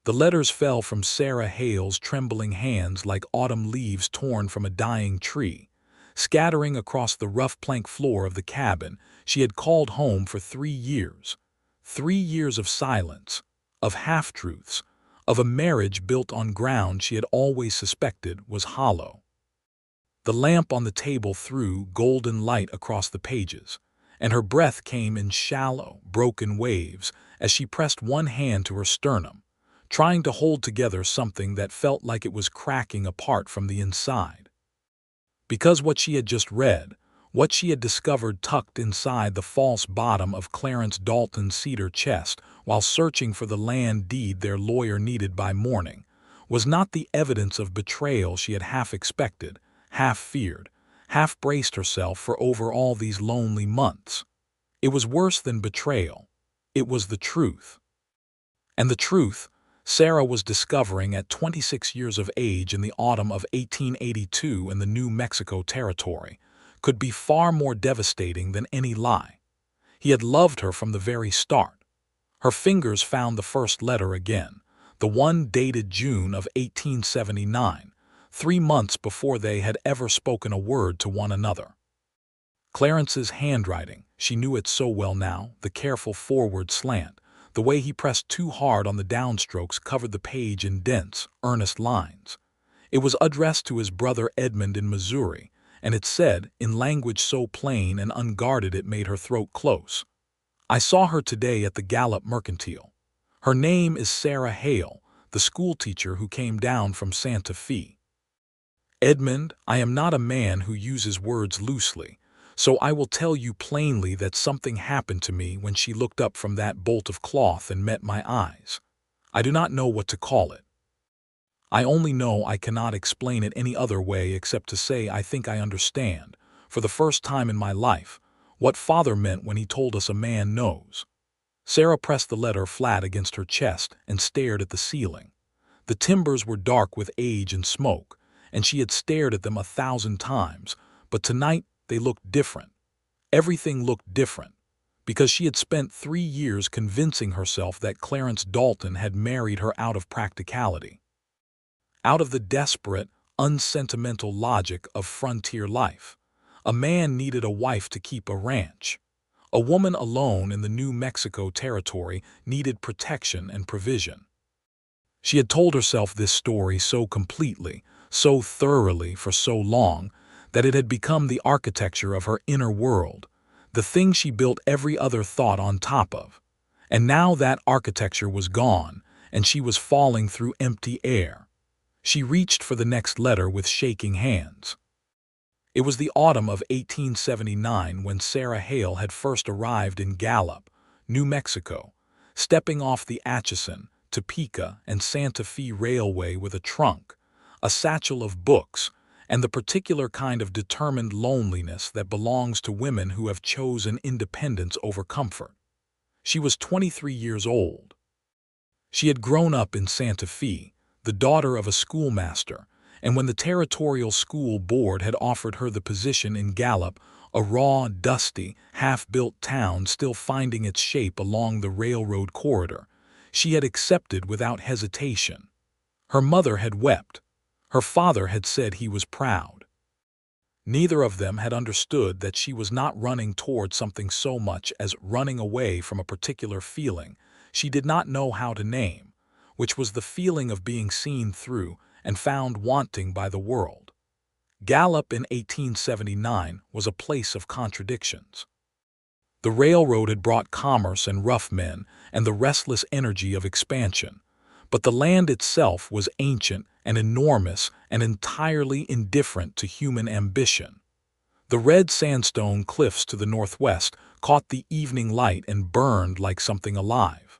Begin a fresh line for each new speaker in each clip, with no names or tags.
The letters fell from Sarah Hale's trembling hands like autumn leaves torn from a dying tree, scattering across the rough plank floor of the cabin she had called home for 3 years. 3 years of silence, of half-truths, of a marriage built on ground she had always suspected was hollow. The lamp on the table threw golden light across the pages, and her breath came in shallow, broken waves as she pressed one hand to her sternum, trying to hold together something that felt like it was cracking apart from the inside. Because what she had just read, what she had discovered tucked inside the false bottom of Clarence Dalton's cedar chest while searching for the land deed their lawyer needed by morning, was not the evidence of betrayal she had half expected, half feared, half braced herself for over all these lonely months. It was worse than betrayal. It was the truth. And the truth, Sarah was discovering at 26 years of age in the autumn of 1882 in the New Mexico territory, could be far more devastating than any lie. He had loved her from the very start. Her fingers found the first letter again, the one dated June of 1879, 3 months before they had ever spoken a word to one another. Clarence's handwriting, she knew it so well now, the careful forward slant, the way he pressed too hard on the downstrokes covered the page in dense, earnest lines. It was addressed to his brother Edmund in Missouri, and it said, in language so plain and unguarded it made her throat close, "I saw her today at the Gallup Mercantile. Her name is Sarah Hale, the schoolteacher who came down from Santa Fe. Edmund, I am not a man who uses words loosely, so I will tell you plainly that something happened to me when she looked up from that bolt of cloth and met my eyes. I do not know what to call it. I only know I cannot explain it any other way except to say I think I understand, for the first time in my life, what Father meant when he told us a man knows." Sarah pressed the letter flat against her chest and stared at the ceiling. The timbers were dark with age and smoke, and she had stared at them 1,000 times, but tonight they looked different. Everything looked different, because she had spent 3 years convincing herself that Clarence Dalton had married her out of practicality, out of the desperate, unsentimental logic of frontier life. A man needed a wife to keep a ranch. A woman alone in the New Mexico territory needed protection and provision. She had told herself this story so completely, so thoroughly for so long, that it had become the architecture of her inner world, the thing she built every other thought on top of. And now that architecture was gone, and she was falling through empty air. She reached for the next letter with shaking hands. It was the autumn of 1879 when Sarah Hale had first arrived in Gallup, New Mexico, stepping off the Atchison, Topeka, and Santa Fe Railway with a trunk, a satchel of books, and the particular kind of determined loneliness that belongs to women who have chosen independence over comfort. She was 23 years old. She had grown up in Santa Fe, the daughter of a schoolmaster, and when the territorial school board had offered her the position in Gallup, a raw, dusty, half-built town still finding its shape along the railroad corridor, she had accepted without hesitation. Her mother had wept. Her father had said he was proud. Neither of them had understood that she was not running toward something so much as running away from a particular feeling she did not know how to name, which was the feeling of being seen through and found wanting by the world. Gallup in 1879 was a place of contradictions. The railroad had brought commerce and rough men and the restless energy of expansion, but the land itself was ancient and enormous and entirely indifferent to human ambition. The red sandstone cliffs to the northwest caught the evening light and burned like something alive.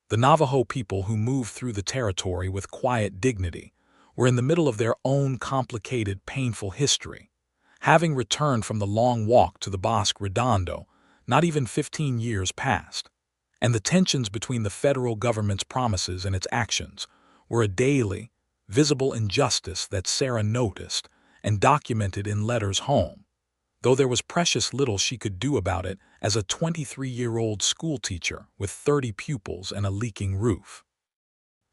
The Navajo people who moved through the territory with quiet dignity were in the middle of their own complicated, painful history, having returned from the long walk to the Bosque Redondo, not even 15 years past, and the tensions between the federal government's promises and its actions were a daily, visible injustice that Sarah noticed and documented in letters home, though there was precious little she could do about it as a 23-year-old schoolteacher with 30 pupils and a leaking roof.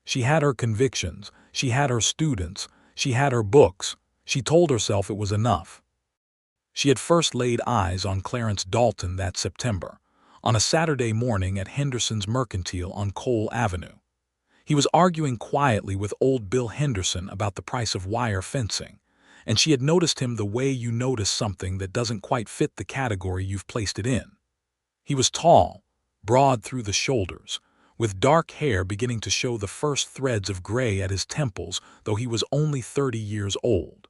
She had her convictions, she had her students, she had her books. She told herself it was enough. She had first laid eyes on Clarence Dalton that September, on a Saturday morning at Henderson's Mercantile on Cole Avenue. He was arguing quietly with old Bill Henderson about the price of wire fencing, and she had noticed him the way you notice something that doesn't quite fit the category you've placed it in. He was tall, broad through the shoulders, with dark hair beginning to show the first threads of gray at his temples, though he was only 30 years old.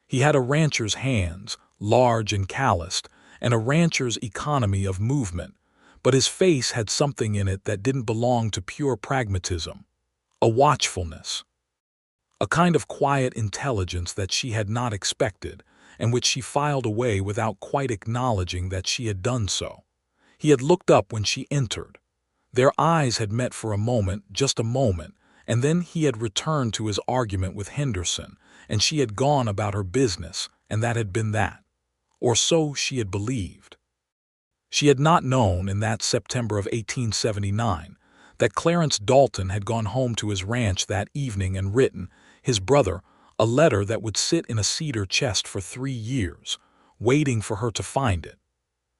He had a rancher's hands, large and calloused, and a rancher's economy of movement, but his face had something in it that didn't belong to pure pragmatism, a watchfulness, a kind of quiet intelligence that she had not expected, and which she filed away without quite acknowledging that she had done so. He had looked up when she entered. Their eyes had met for a moment, just a moment, and then he had returned to his argument with Henderson, and she had gone about her business, and that had been that. Or so she had believed. She had not known, in that September of 1879, that Clarence Dalton had gone home to his ranch that evening and written, his brother, a letter that would sit in a cedar chest for 3 years, waiting for her to find it.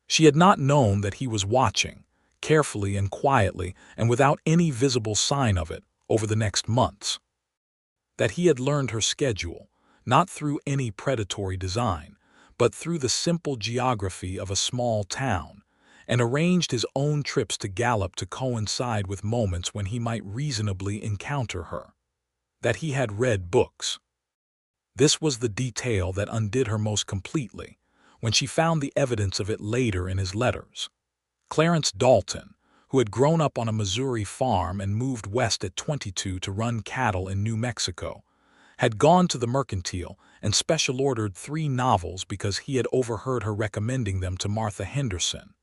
She had not known that he was watching, carefully and quietly and without any visible sign of it, over the next months. That he had learned her schedule, not through any predatory design, but through the simple geography of a small town, and arranged his own trips to Gallup to coincide with moments when he might reasonably encounter her. That he had read books. This was the detail that undid her most completely, when she found the evidence of it later in his letters. Clarence Dalton, who had grown up on a Missouri farm and moved west at 22 to run cattle in New Mexico, had gone to the Mercantile and special ordered 3 novels because he had overheard her recommending them to Martha Henderson,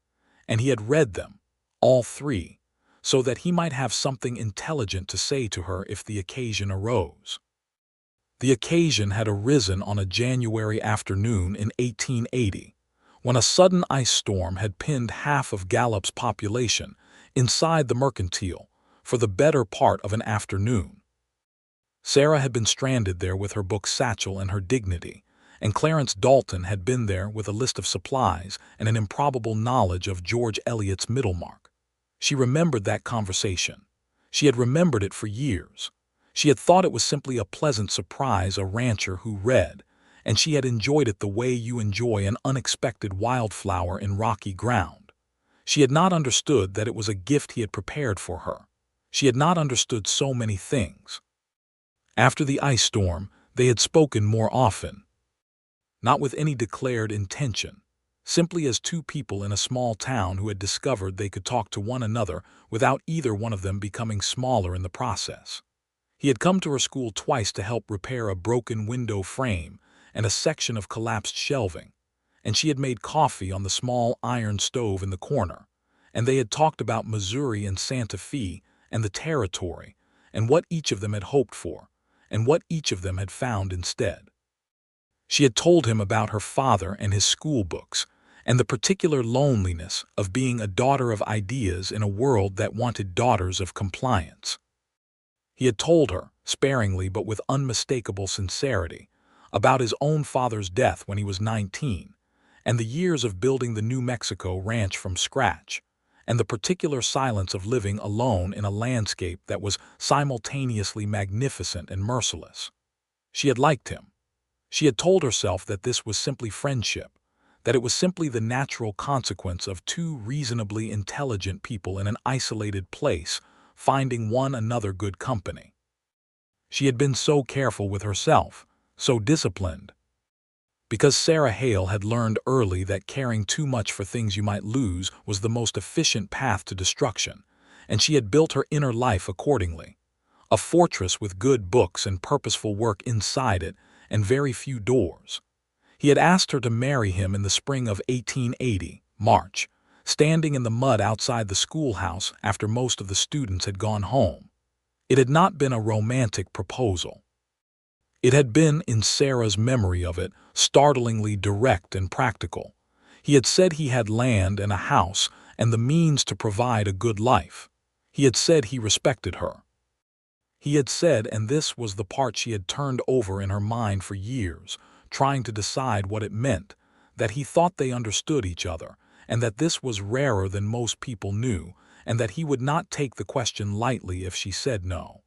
and he had read them, all 3, so that he might have something intelligent to say to her if the occasion arose. The occasion had arisen on a January afternoon in 1880, when a sudden ice storm had pinned half of Gallup's population inside the Mercantile for the better part of an afternoon. Sarah had been stranded there with her book satchel and her dignity, and Clarence Dalton had been there with a list of supplies and an improbable knowledge of George Eliot's Middlemark. She remembered that conversation. She had remembered it for years. She had thought it was simply a pleasant surprise, a rancher who read, and she had enjoyed it the way you enjoy an unexpected wildflower in rocky ground. She had not understood that it was a gift he had prepared for her. She had not understood so many things. After the ice storm, they had spoken more often. Not with any declared intention, simply as 2 people in a small town who had discovered they could talk to one another without either one of them becoming smaller in the process. He had come to her school twice to help repair a broken window frame and a section of collapsed shelving, and she had made coffee on the small iron stove in the corner, and they had talked about Missouri and Santa Fe and the territory and what each of them had hoped for, and what each of them had found instead. She had told him about her father and his school books, and the particular loneliness of being a daughter of ideas in a world that wanted daughters of compliance. He had told her, sparingly but with unmistakable sincerity, about his own father's death when he was 19, and the years of building the New Mexico ranch from scratch, and the particular silence of living alone in a landscape that was simultaneously magnificent and merciless. She had liked him. She had told herself that this was simply friendship, that it was simply the natural consequence of 2 reasonably intelligent people in an isolated place finding one another good company. She had been so careful with herself, so disciplined. Because Sarah Hale had learned early that caring too much for things you might lose was the most efficient path to destruction, and she had built her inner life accordingly. A fortress with good books and purposeful work inside it, and very few doors. He had asked her to marry him in the spring of 1880, March, standing in the mud outside the schoolhouse after most of the students had gone home. It had not been a romantic proposal. It had been, in Sarah's memory of it, startlingly direct and practical. He had said he had land and a house and the means to provide a good life. He had said he respected her. He had said, and this was the part she had turned over in her mind for years, trying to decide what it meant, that he thought they understood each other, and that this was rarer than most people knew, and that he would not take the question lightly if she said no.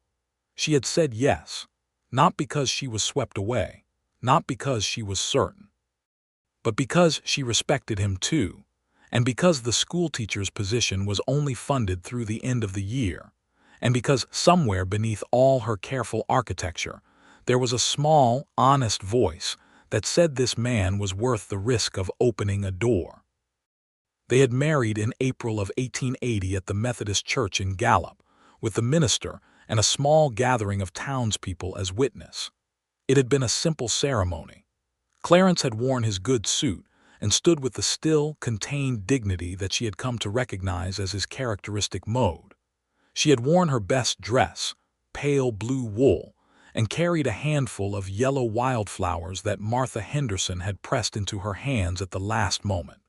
She had said yes, not because she was swept away, not because she was certain, but because she respected him too, and because the schoolteacher's position was only funded through the end of the year, and because somewhere beneath all her careful architecture there was a small, honest voice that said this man was worth the risk of opening a door. They had married in April of 1880 at the Methodist Church in Gallup, with the minister and a small gathering of townspeople as witness. It had been a simple ceremony. Clarence had worn his good suit and stood with the still, contained dignity that she had come to recognize as his characteristic mode. She had worn her best dress, pale blue wool, and carried a handful of yellow wildflowers that Martha Henderson had pressed into her hands at the last moment.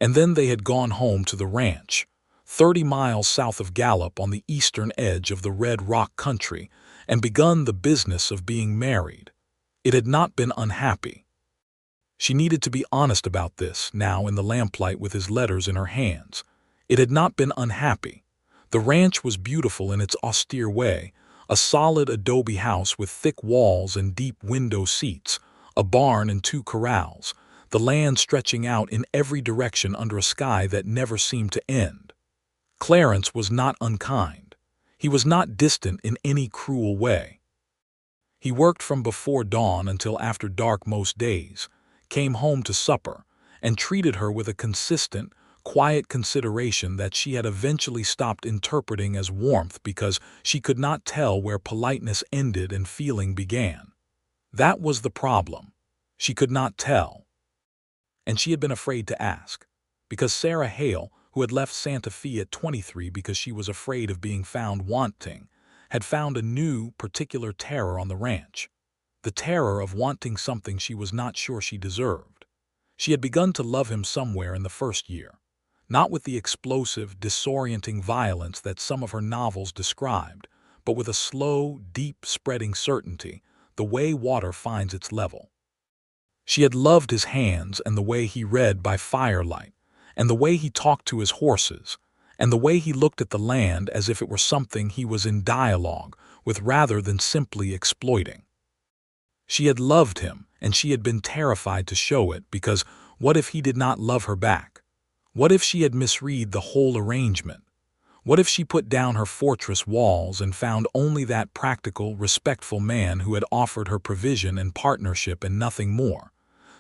And then they had gone home to the ranch, 30 miles south of Gallup on the eastern edge of the Red Rock country, and begun the business of being married. It had not been unhappy. She needed to be honest about this now in the Lamplight with his letters in her hands. It had not been unhappy. The ranch was beautiful in its austere way, a solid adobe house with thick walls and deep window seats, a barn and 2 corrals, the land stretching out in every direction under a sky that never seemed to end. Clarence was not unkind. He was not distant in any cruel way. He worked from before dawn until after dark most days, came home to supper, and treated her with a consistent, quiet consideration that she had eventually stopped interpreting as warmth because she could not tell where politeness ended and feeling began. That was the problem. She could not tell. And she had been afraid to ask, because Sarah Hale, who had left Santa Fe at 23 because she was afraid of being found wanting, had found a new, particular terror on the ranch. The terror of wanting something she was not sure she deserved. She had begun to love him somewhere in the first year, not with the explosive, disorienting violence that some of her novels described, but with a slow, deep-spreading certainty, the way water finds its level. She had loved his hands and the way he read by firelight, and the way he talked to his horses, and the way he looked at the land as if it were something he was in dialogue with rather than simply exploiting. She had loved him, and she had been terrified to show it because what if he did not love her back? What if she had misread the whole arrangement? What if she put down her fortress walls and found only that practical, respectful man who had offered her provision and partnership and nothing more?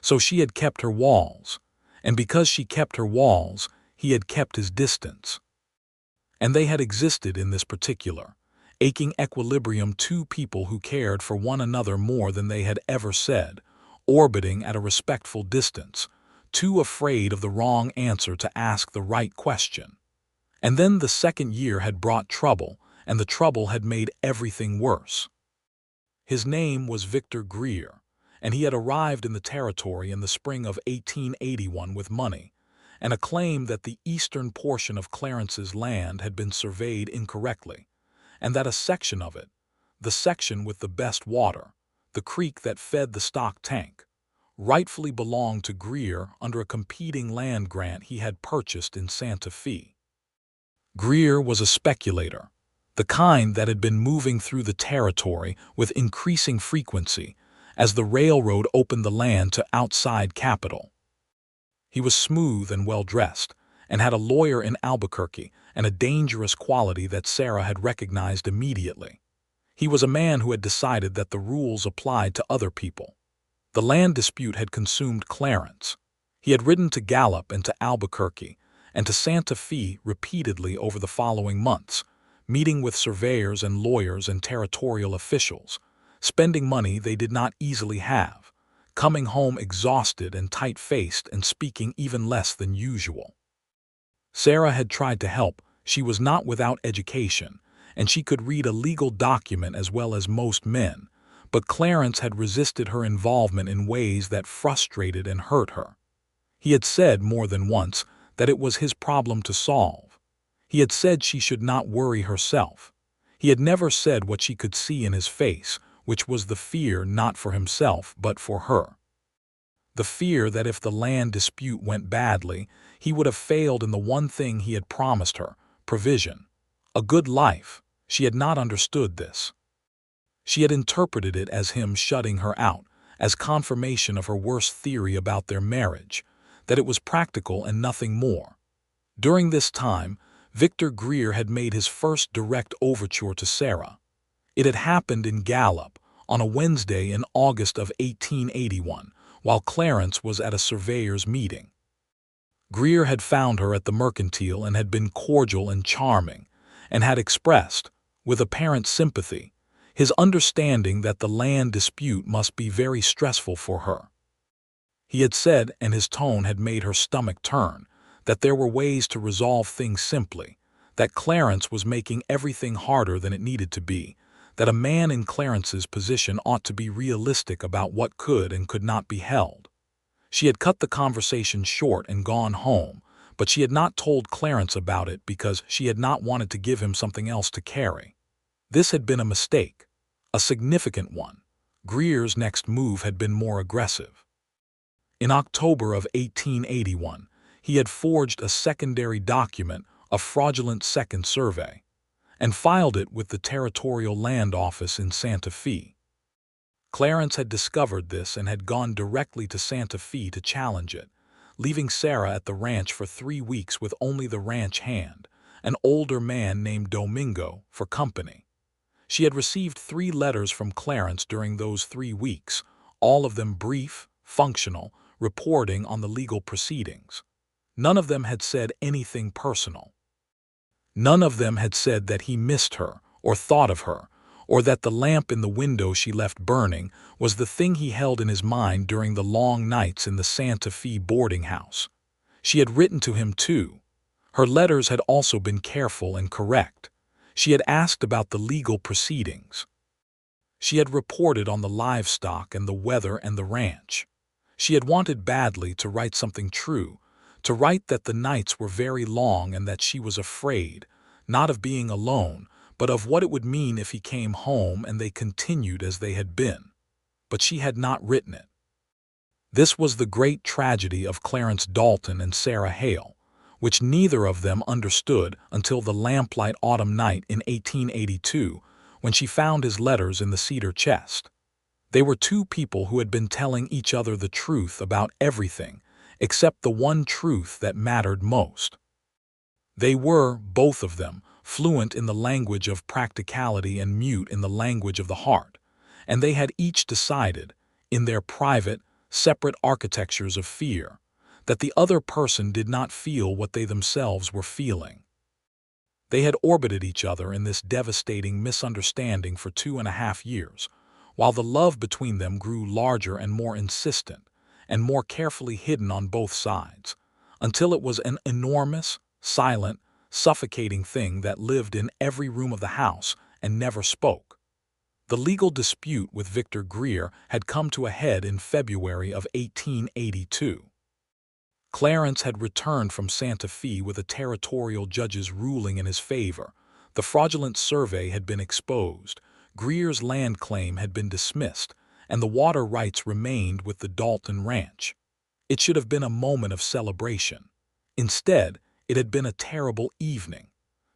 So she had kept her walls, and because she kept her walls, he had kept his distance. And they had existed in this particular, aching equilibrium, 2 people who cared for one another more than they had ever said, orbiting at a respectful distance, too afraid of the wrong answer to ask the right question. And then the second year had brought trouble, and the trouble had made everything worse. His name was Victor Greer, and he had arrived in the territory in the spring of 1881 with money, and a claim that the eastern portion of Clarence's land had been surveyed incorrectly, and that a section of it, the section with the best water, the creek that fed the stock tank, rightfully belonged to Greer under a competing land grant he had purchased in Santa Fe. Greer was a speculator, the kind that had been moving through the territory with increasing frequency as the railroad opened the land to outside capital. He was smooth and well-dressed, and had a lawyer in Albuquerque and a dangerous quality that Sarah had recognized immediately. He was a man who had decided that the rules applied to other people. The land dispute had consumed Clarence. He had ridden to Gallup and to Albuquerque and to Santa Fe repeatedly over the following months, meeting with surveyors and lawyers and territorial officials, spending money they did not easily have, coming home exhausted and tight-faced and speaking even less than usual. Sarah had tried to help. She was not without education, and she could read a legal document as well as most men, but Clarence had resisted her involvement in ways that frustrated and hurt her. He had said more than once that it was his problem to solve. He had said she should not worry herself. He had never said what she could see in his face, which was the fear not for himself but for her. The fear that if the land dispute went badly, he would have failed in the one thing he had promised her, provision. A good life. She had not understood this. She had interpreted it as him shutting her out, as confirmation of her worst theory about their marriage, that it was practical and nothing more. During this time, Victor Greer had made his first direct overture to Sarah. It had happened in Gallup, on a Wednesday in August of 1881, while Clarence was at a surveyor's meeting. Greer had found her at the Mercantile and had been cordial and charming, and had expressed, with apparent sympathy, his understanding that the land dispute must be very stressful for her. He had said, and his tone had made her stomach turn, that there were ways to resolve things simply, that Clarence was making everything harder than it needed to be, that a man in Clarence's position ought to be realistic about what could and could not be held. She had cut the conversation short and gone home, but she had not told Clarence about it because she had not wanted to give him something else to carry. This had been a mistake, a significant one. Greer's next move had been more aggressive. In October of 1881, he had forged a secondary document, a fraudulent second survey, and filed it with the Territorial Land Office in Santa Fe. Clarence had discovered this and had gone directly to Santa Fe to challenge it, leaving Sarah at the ranch for 3 weeks with only the ranch hand, an older man named Domingo, for company. She had received 3 letters from Clarence during those 3 weeks, all of them brief, functional, reporting on the legal proceedings. None of them had said anything personal. None of them had said that he missed her, or thought of her, or that the lamp in the window she left burning was the thing he held in his mind during the long nights in the Santa Fe boarding house. She had written to him too. Her letters had also been careful and correct. She had asked about the legal proceedings. She had reported on the livestock and the weather and the ranch. She had wanted badly to write something true, to write that the nights were very long and that she was afraid, not of being alone, but of what it would mean if he came home and they continued as they had been. But she had not written it. This was the great tragedy of Clarence Dalton and Sarah Hale, which neither of them understood until the Lamplight autumn night in 1882, when she found his letters in the cedar chest. They were 2 people who had been telling each other the truth about everything, except the one truth that mattered most. They were, both of them, fluent in the language of practicality and mute in the language of the heart, and they had each decided, in their private, separate architectures of fear, that the other person did not feel what they themselves were feeling. They had orbited each other in this devastating misunderstanding for 2.5 years, while the love between them grew larger and more insistent, and more carefully hidden on both sides, until it was an enormous, silent, suffocating thing that lived in every room of the house and never spoke. The legal dispute with Victor Greer had come to a head in February of 1882. Clarence had returned from Santa Fe with a territorial judge's ruling in his favor. The fraudulent survey had been exposed, Greer's land claim had been dismissed, and the water rights remained with the Dalton Ranch. It should have been a moment of celebration. Instead, it had been a terrible evening,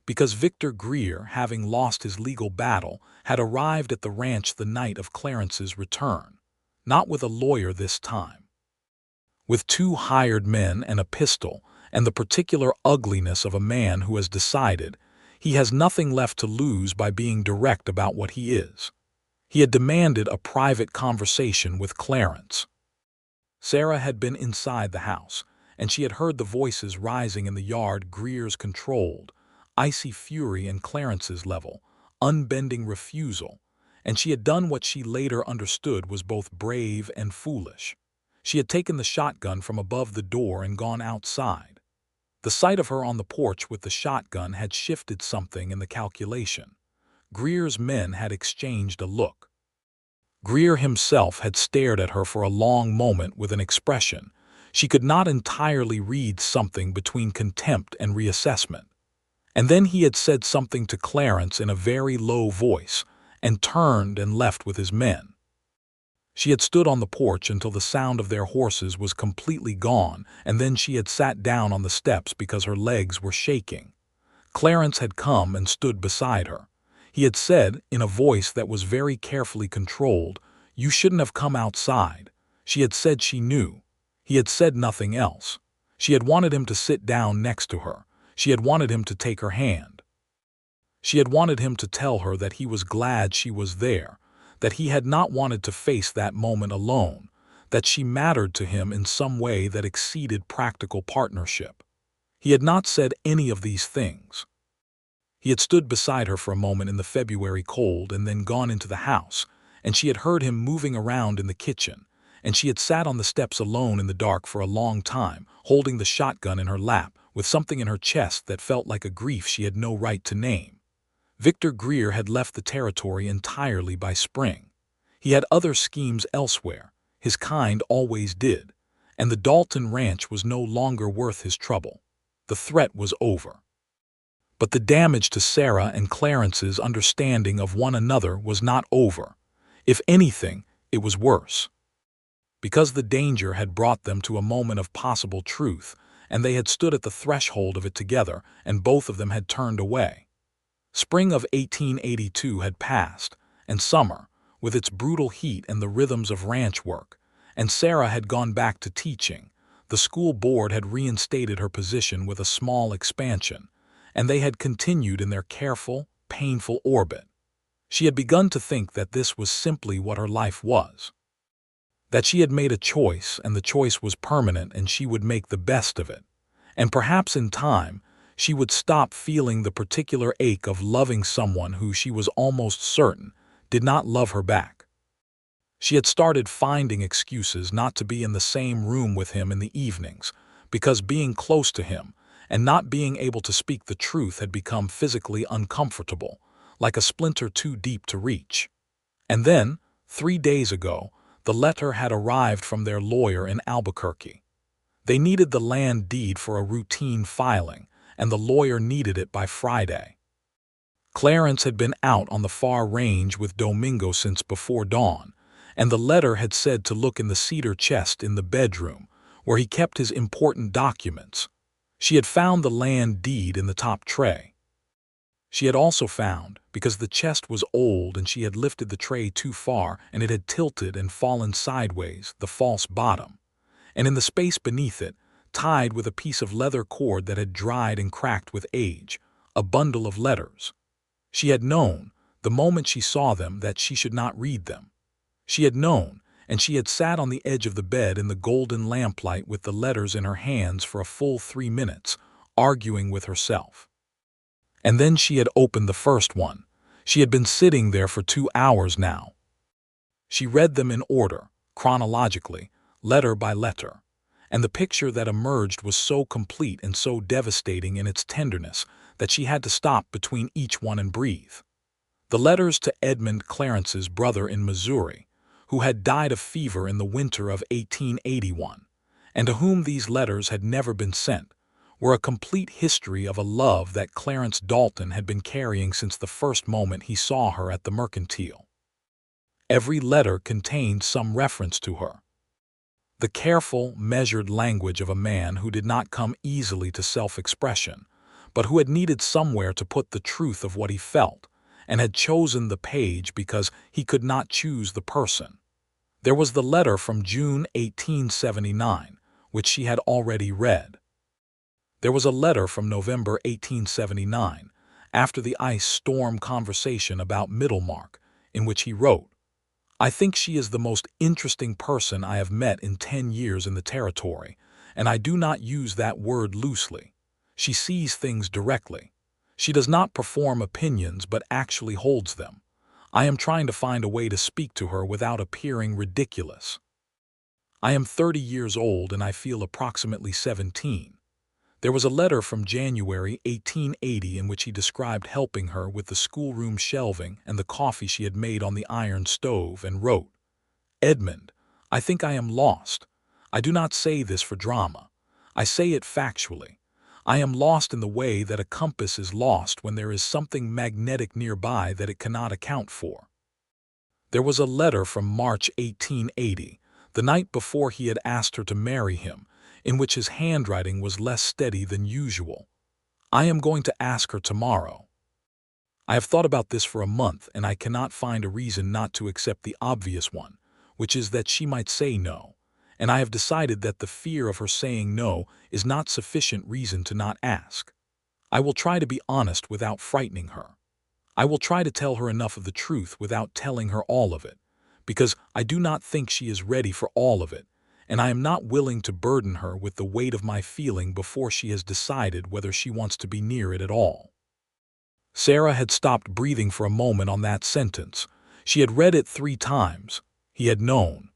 because Victor Greer, having lost his legal battle, had arrived at the ranch the night of Clarence's return, not with a lawyer this time. With 2 hired men and a pistol, and the particular ugliness of a man who has decided he has nothing left to lose by being direct about what he is. He had demanded a private conversation with Clarence. Sarah had been inside the house, and she had heard the voices rising in the yard, Greer's controlled, icy fury and Clarence's level, unbending refusal, and she had done what she later understood was both brave and foolish. She had taken the shotgun from above the door and gone outside. The sight of her on the porch with the shotgun had shifted something in the calculation. Greer's men had exchanged a look. Greer himself had stared at her for a long moment with an expression. She could not entirely read, something between contempt and reassessment. And then he had said something to Clarence in a very low voice, and turned and left with his men. She had stood on the porch until the sound of their horses was completely gone, and then she had sat down on the steps because her legs were shaking. Clarence had come and stood beside her. He had said, in a voice that was very carefully controlled, "You shouldn't have come outside." She had said she knew. He had said nothing else. She had wanted him to sit down next to her. She had wanted him to take her hand. She had wanted him to tell her that he was glad she was there, that he had not wanted to face that moment alone, that she mattered to him in some way that exceeded practical partnership. He had not said any of these things. He had stood beside her for a moment in the February cold and then gone into the house, and she had heard him moving around in the kitchen, and she had sat on the steps alone in the dark for a long time, holding the shotgun in her lap, with something in her chest that felt like a grief she had no right to name. Victor Greer had left the territory entirely by spring. He had other schemes elsewhere, his kind always did, and the Dalton ranch was no longer worth his trouble. The threat was over. But the damage to Sarah and Clarence's understanding of one another was not over. If anything, it was worse. Because the danger had brought them to a moment of possible truth, and they had stood at the threshold of it together, and both of them had turned away. Spring of 1882 had passed, and summer, with its brutal heat and the rhythms of ranch work, and Sarah had gone back to teaching. The school board had reinstated her position with a small expansion, and they had continued in their careful, painful orbit. She had begun to think that this was simply what her life was. That she had made a choice, and the choice was permanent, and she would make the best of it. And perhaps in time, she would stop feeling the particular ache of loving someone who she was almost certain did not love her back. She had started finding excuses not to be in the same room with him in the evenings, because being close to him and not being able to speak the truth had become physically uncomfortable, like a splinter too deep to reach. And then, 3 days ago, the letter had arrived from their lawyer in Albuquerque. They needed the land deed for a routine filing, and the lawyer needed it by Friday. Clarence had been out on the far range with Domingo since before dawn, and the letter had said to look in the cedar chest in the bedroom, where he kept his important documents. She had found the land deed in the top tray. She had also found, because the chest was old and she had lifted the tray too far and it had tilted and fallen sideways, the false bottom, and in the space beneath it, tied with a piece of leather cord that had dried and cracked with age, a bundle of letters. She had known, the moment she saw them, that she should not read them. She had known, and she had sat on the edge of the bed in the golden lamplight with the letters in her hands for a full 3 minutes, arguing with herself. And then she had opened the first one. She had been sitting there for 2 hours now. She read them in order, chronologically, letter by letter, and the picture that emerged was so complete and so devastating in its tenderness that she had to stop between each one and breathe. The letters to Edmund Clarence's brother in Missouri, who had died of fever in the winter of 1881, and to whom these letters had never been sent, were a complete history of a love that Clarence Dalton had been carrying since the first moment he saw her at the Mercantile. Every letter contained some reference to her. The careful, measured language of a man who did not come easily to self-expression, but who had needed somewhere to put the truth of what he felt, and had chosen the page because he could not choose the person. There was the letter from June 1879, which she had already read. There was a letter from November 1879, after the ice storm conversation about Middlemark, in which he wrote, "I think she is the most interesting person I have met in 10 years in the territory, and I do not use that word loosely. She sees things directly. She does not perform opinions but actually holds them. I am trying to find a way to speak to her without appearing ridiculous. I am 30 years old and I feel approximately 17. There was a letter from January 1880 in which he described helping her with the schoolroom shelving and the coffee she had made on the iron stove, and wrote, "Edmund, I think I am lost. I do not say this for drama. I say it factually. I am lost in the way that a compass is lost when there is something magnetic nearby that it cannot account for. There was a letter from March 1880, the night before he had asked her to marry him, in which his handwriting was less steady than usual. I am going to ask her tomorrow. I have thought about this for a month, and I cannot find a reason not to accept the obvious one, which is that she might say no, and I have decided that the fear of her saying no is not sufficient reason to not ask. I will try to be honest without frightening her. I will try to tell her enough of the truth without telling her all of it, because I do not think she is ready for all of it, and I am not willing to burden her with the weight of my feeling before she has decided whether she wants to be near it at all. Sarah had stopped breathing for a moment on that sentence. She had read it 3 times. He had known.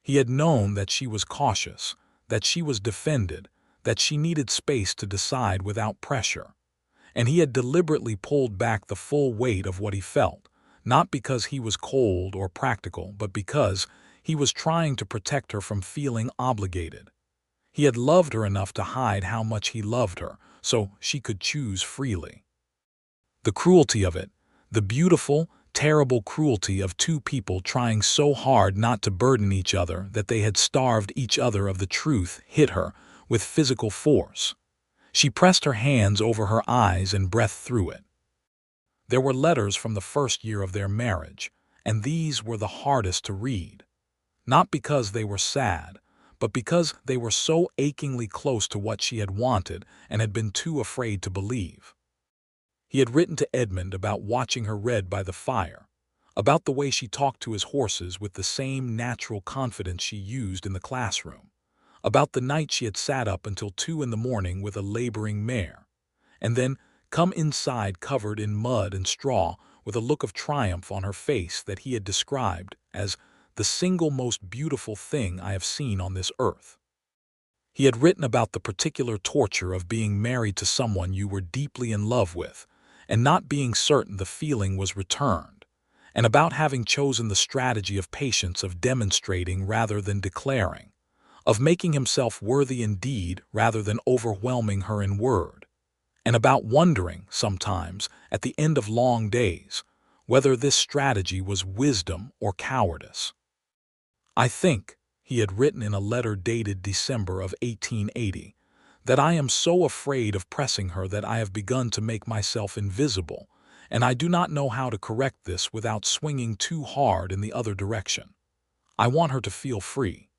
He had known that she was cautious, that she was defended, that she needed space to decide without pressure. And he had deliberately pulled back the full weight of what he felt, not because he was cold or practical, but because he was trying to protect her from feeling obligated. He had loved her enough to hide how much he loved her, so she could choose freely. The cruelty of it, the beautiful, terrible cruelty of 2 people trying so hard not to burden each other that they had starved each other of the truth, hit her with physical force. She pressed her hands over her eyes and breathed through it. There were letters from the first year of their marriage, and these were the hardest to read. Not because they were sad, but because they were so achingly close to what she had wanted and had been too afraid to believe. He had written to Edmund about watching her read by the fire, about the way she talked to his horses with the same natural confidence she used in the classroom, about the night she had sat up until 2 in the morning with a laboring mare, and then come inside covered in mud and straw with a look of triumph on her face that he had described as the single most beautiful thing I have seen on this earth. He had written about the particular torture of being married to someone you were deeply in love with, and not being certain the feeling was returned, and about having chosen the strategy of patience, of demonstrating rather than declaring, of making himself worthy in deed rather than overwhelming her in word, and about wondering, sometimes, at the end of long days, whether this strategy was wisdom or cowardice. I think, he had written in a letter dated December of 1880, that I am so afraid of pressing her that I have begun to make myself invisible, and I do not know how to correct this without swinging too hard in the other direction. I want her to feel free.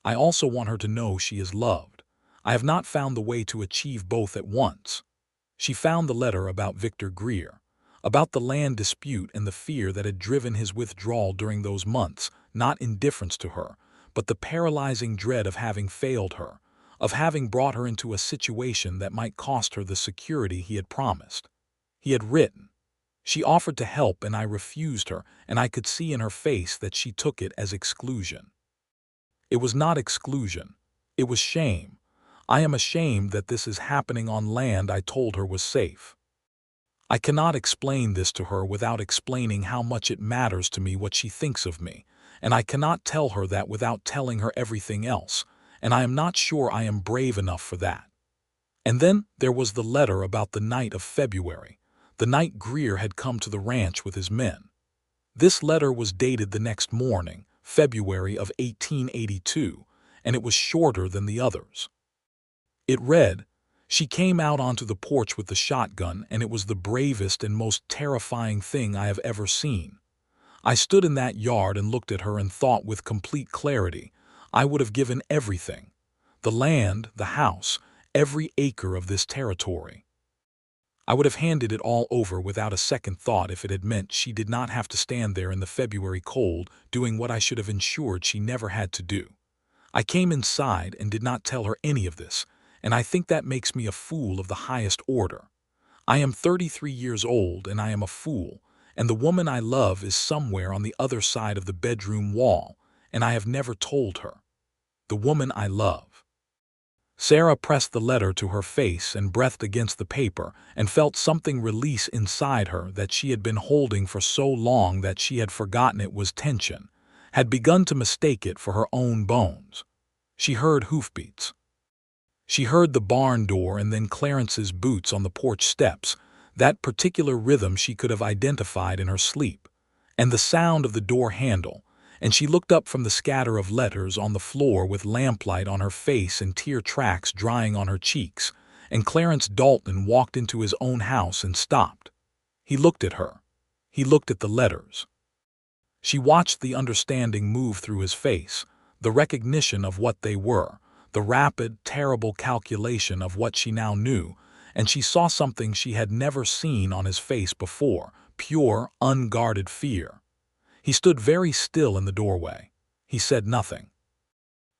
I also want her to know she is loved. I have not found the way to achieve both at once. She found the letter about Victor Greer, about the land dispute and the fear that had driven his withdrawal during those months, not indifference to her, but the paralyzing dread of having failed her, of having brought her into a situation that might cost her the security he had promised. He had written. She offered to help and I refused her, and I could see in her face that she took it as exclusion. It was not exclusion. It was shame. I am ashamed that this is happening on land I told her was safe. I cannot explain this to her without explaining how much it matters to me what she thinks of me, and I cannot tell her that without telling her everything else, and I am not sure I am brave enough for that. And then there was the letter about the night of February, the night Greer had come to the ranch with his men. This letter was dated the next morning, February of 1882, and it was shorter than the others. It read, "She came out onto the porch with the shotgun, and it was the bravest and most terrifying thing I have ever seen. I stood in that yard and looked at her and thought with complete clarity, I would have given everything, the land, the house, every acre of this territory. I would have handed it all over without a second thought if it had meant she did not have to stand there in the February cold doing what I should have ensured she never had to do. I came inside and did not tell her any of this, and I think that makes me a fool of the highest order. I am 33 years old and I am a fool, and the woman I love is somewhere on the other side of the bedroom wall, and I have never told her. The woman I love." Sarah pressed the letter to her face and breathed against the paper and felt something release inside her that she had been holding for so long that she had forgotten it was tension, had begun to mistake it for her own bones. She heard hoofbeats. She heard the barn door and then Clarence's boots on the porch steps, that particular rhythm she could have identified in her sleep, and the sound of the door handle, and she looked up from the scatter of letters on the floor with lamplight on her face and tear tracks drying on her cheeks, and Clarence Dalton walked into his own house and stopped. He looked at her. He looked at the letters. She watched the understanding move through his face, the recognition of what they were, the rapid, terrible calculation of what she now knew, and she saw something she had never seen on his face before, pure, unguarded fear. He stood very still in the doorway. He said nothing.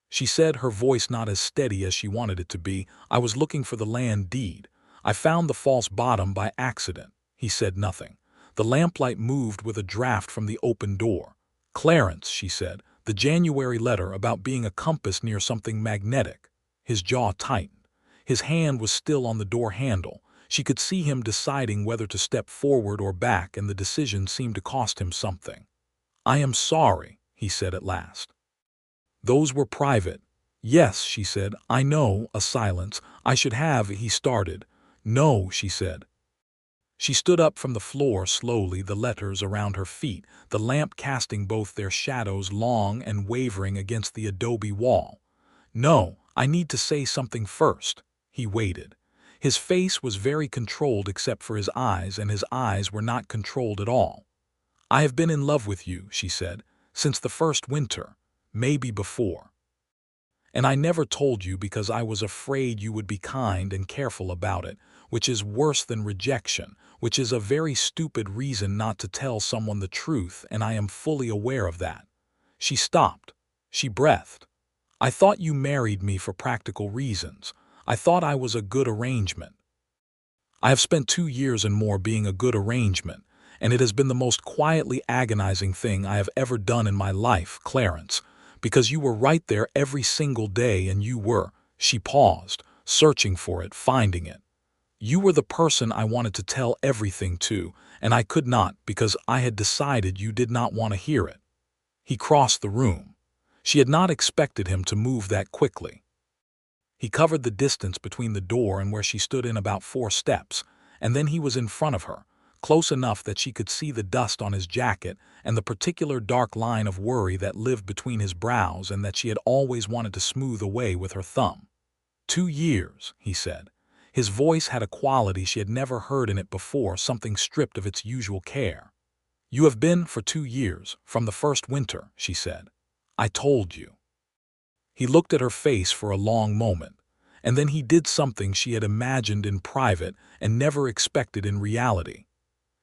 She said, her voice not as steady as she wanted it to be, "I was looking for the land deed. I found the false bottom by accident." He said nothing. The lamplight moved with a draft from the open door. "Clarence," she said, "the January letter about being a compass near something magnetic." His jaw tightened. His hand was still on the door handle. She could see him deciding whether to step forward or back, and the decision seemed to cost him something. "I am sorry," he said at last. "Those were private." "Yes," she said, "I know." A silence. "I should have," he started. "No," she said. She stood up from the floor slowly, the letters around her feet, the lamp casting both their shadows long and wavering against the adobe wall. "No, I need to say something first." He waited. His face was very controlled except for his eyes, and his eyes were not controlled at all. "I have been in love with you," she said, "since the first winter, maybe before. And I never told you because I was afraid you would be kind and careful about it, which is worse than rejection, which is a very stupid reason not to tell someone the truth, and I am fully aware of that." She stopped. She breathed. "I thought you married me for practical reasons. I thought I was a good arrangement. I have spent 2 years and more being a good arrangement, and it has been the most quietly agonizing thing I have ever done in my life, Clarence, because you were right there every single day, and you were—" She paused, searching for it, finding it. "You were the person I wanted to tell everything to, and I could not because I had decided you did not want to hear it." He crossed the room. She had not expected him to move that quickly. He covered the distance between the door and where she stood in about 4 steps, and then he was in front of her, close enough that she could see the dust on his jacket and the particular dark line of worry that lived between his brows and that she had always wanted to smooth away with her thumb. "2 years," he said. His voice had a quality she had never heard in it before, something stripped of its usual care. "You have been for 2 years, from the first winter," she said. "I told you." He looked at her face for a long moment, and then he did something she had imagined in private and never expected in reality.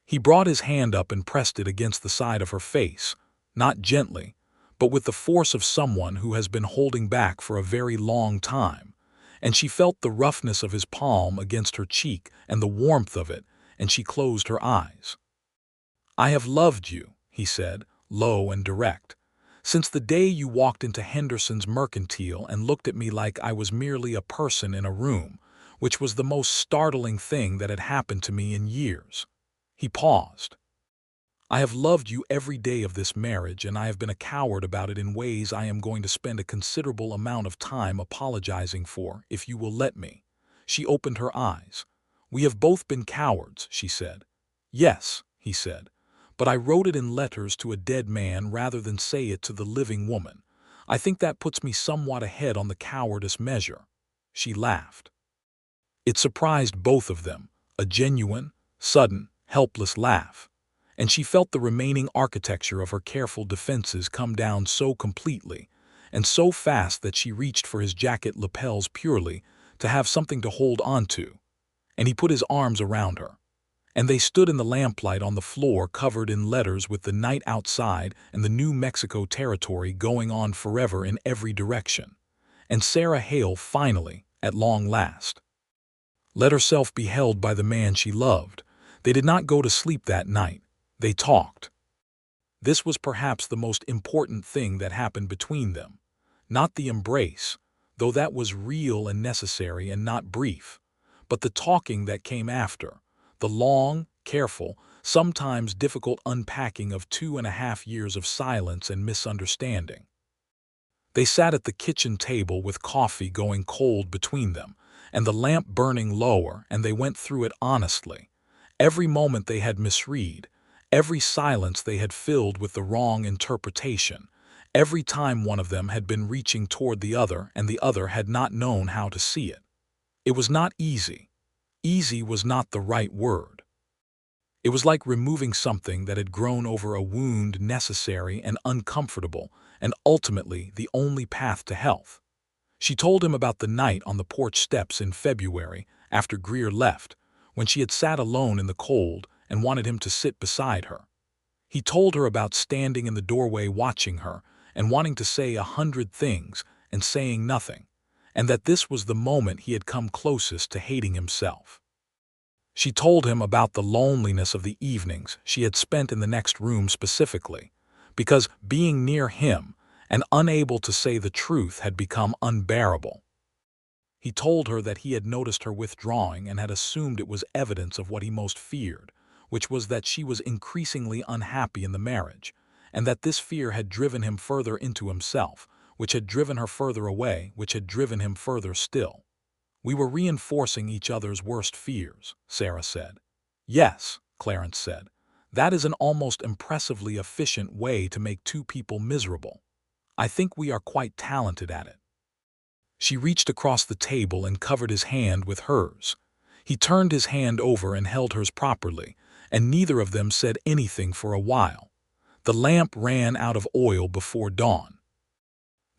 He brought his hand up and pressed it against the side of her face, not gently, but with the force of someone who has been holding back for a very long time, and she felt the roughness of his palm against her cheek and the warmth of it, and she closed her eyes. "I have loved you," he said, low and direct, "since the day you walked into Henderson's Mercantile and looked at me like I was merely a person in a room, which was the most startling thing that had happened to me in years." He paused. "I have loved you every day of this marriage, and I have been a coward about it in ways I am going to spend a considerable amount of time apologizing for, if you will let me." She opened her eyes. "We have both been cowards," she said. "Yes," he said, "but I wrote it in letters to a dead man rather than say it to the living woman. I think that puts me somewhat ahead on the cowardice measure." She laughed. It surprised both of them, a genuine, sudden, helpless laugh, and she felt the remaining architecture of her careful defenses come down so completely and so fast that she reached for his jacket lapels purely to have something to hold on to, and he put his arms around her, and they stood in the lamplight on the floor covered in letters with the night outside and the New Mexico territory going on forever in every direction, and Sarah Hale finally, at long last, let herself be held by the man she loved. They did not go to sleep that night. They talked. This was perhaps the most important thing that happened between them. Not the embrace, though that was real and necessary and not brief, but the talking that came after, the long, careful, sometimes difficult unpacking of 2.5 years of silence and misunderstanding. They sat at the kitchen table with coffee going cold between them, and the lamp burning lower, and they went through it honestly. Every moment they had misread, every silence they had filled with the wrong interpretation, every time one of them had been reaching toward the other and the other had not known how to see it. It was not easy. Easy was not the right word. It was like removing something that had grown over a wound, necessary and uncomfortable, and ultimately the only path to health. She told him about the night on the porch steps in February after Greer left, when she had sat alone in the cold and wanted him to sit beside her. He told her about standing in the doorway watching her and wanting to say 100 things and saying nothing, and that this was the moment he had come closest to hating himself. She told him about the loneliness of the evenings she had spent in the next room specifically, because being near him and unable to say the truth had become unbearable. He told her that he had noticed her withdrawing and had assumed it was evidence of what he most feared, which was that she was increasingly unhappy in the marriage, and that this fear had driven him further into himself, which had driven her further away, which had driven him further still. We were reinforcing each other's worst fears, Sarah said. Yes, Clarence said. That is an almost impressively efficient way to make two people miserable. I think we are quite talented at it. She reached across the table and covered his hand with hers. He turned his hand over and held hers properly, and neither of them said anything for a while. The lamp ran out of oil before dawn.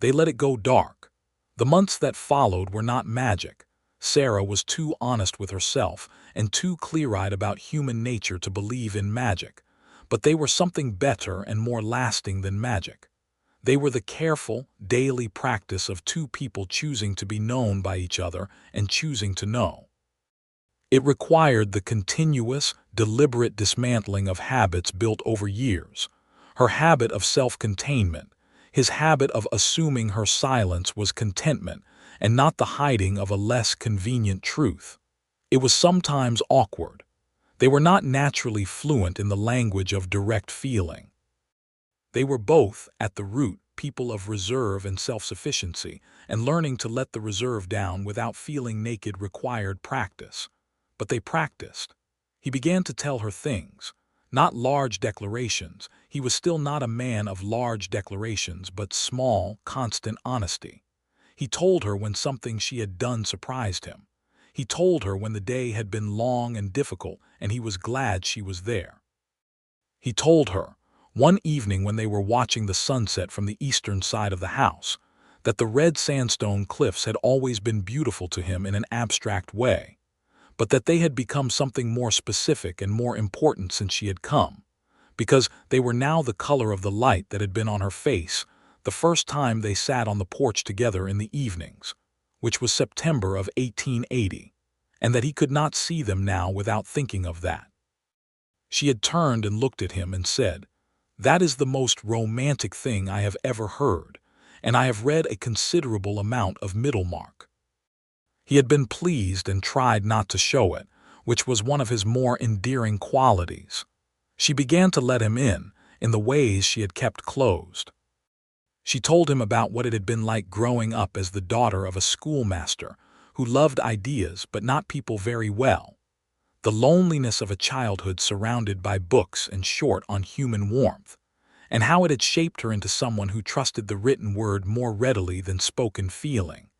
They let it go dark. The months that followed were not magic. Sarah was too honest with herself and too clear-eyed about human nature to believe in magic, but they were something better and more lasting than magic. They were the careful, daily practice of two people choosing to be known by each other and choosing to know. It required the continuous, deliberate dismantling of habits built over years. Her habit of self-containment, his habit of assuming her silence was contentment and not the hiding of a less convenient truth. It was sometimes awkward. They were not naturally fluent in the language of direct feeling. They were both, at the root, people of reserve and self-sufficiency, and learning to let the reserve down without feeling naked required practice. But they practiced. He began to tell her things, not large declarations. He was still not a man of large declarations, but small, constant honesty. He told her when something she had done surprised him. He told her when the day had been long and difficult and he was glad she was there. He told her, one evening when they were watching the sunset from the eastern side of the house, that the red sandstone cliffs had always been beautiful to him in an abstract way, but that they had become something more specific and more important since she had come, because they were now the color of the light that had been on her face the first time they sat on the porch together in the evenings, which was September of 1880, and that he could not see them now without thinking of that. She had turned and looked at him and said, "That is the most romantic thing I have ever heard, and I have read a considerable amount of Middlemarch." He had been pleased and tried not to show it, which was one of his more endearing qualities. She began to let him in the ways she had kept closed. She told him about what it had been like growing up as the daughter of a schoolmaster who loved ideas but not people very well, the loneliness of a childhood surrounded by books and short on human warmth, and how it had shaped her into someone who trusted the written word more readily than spoken feeling,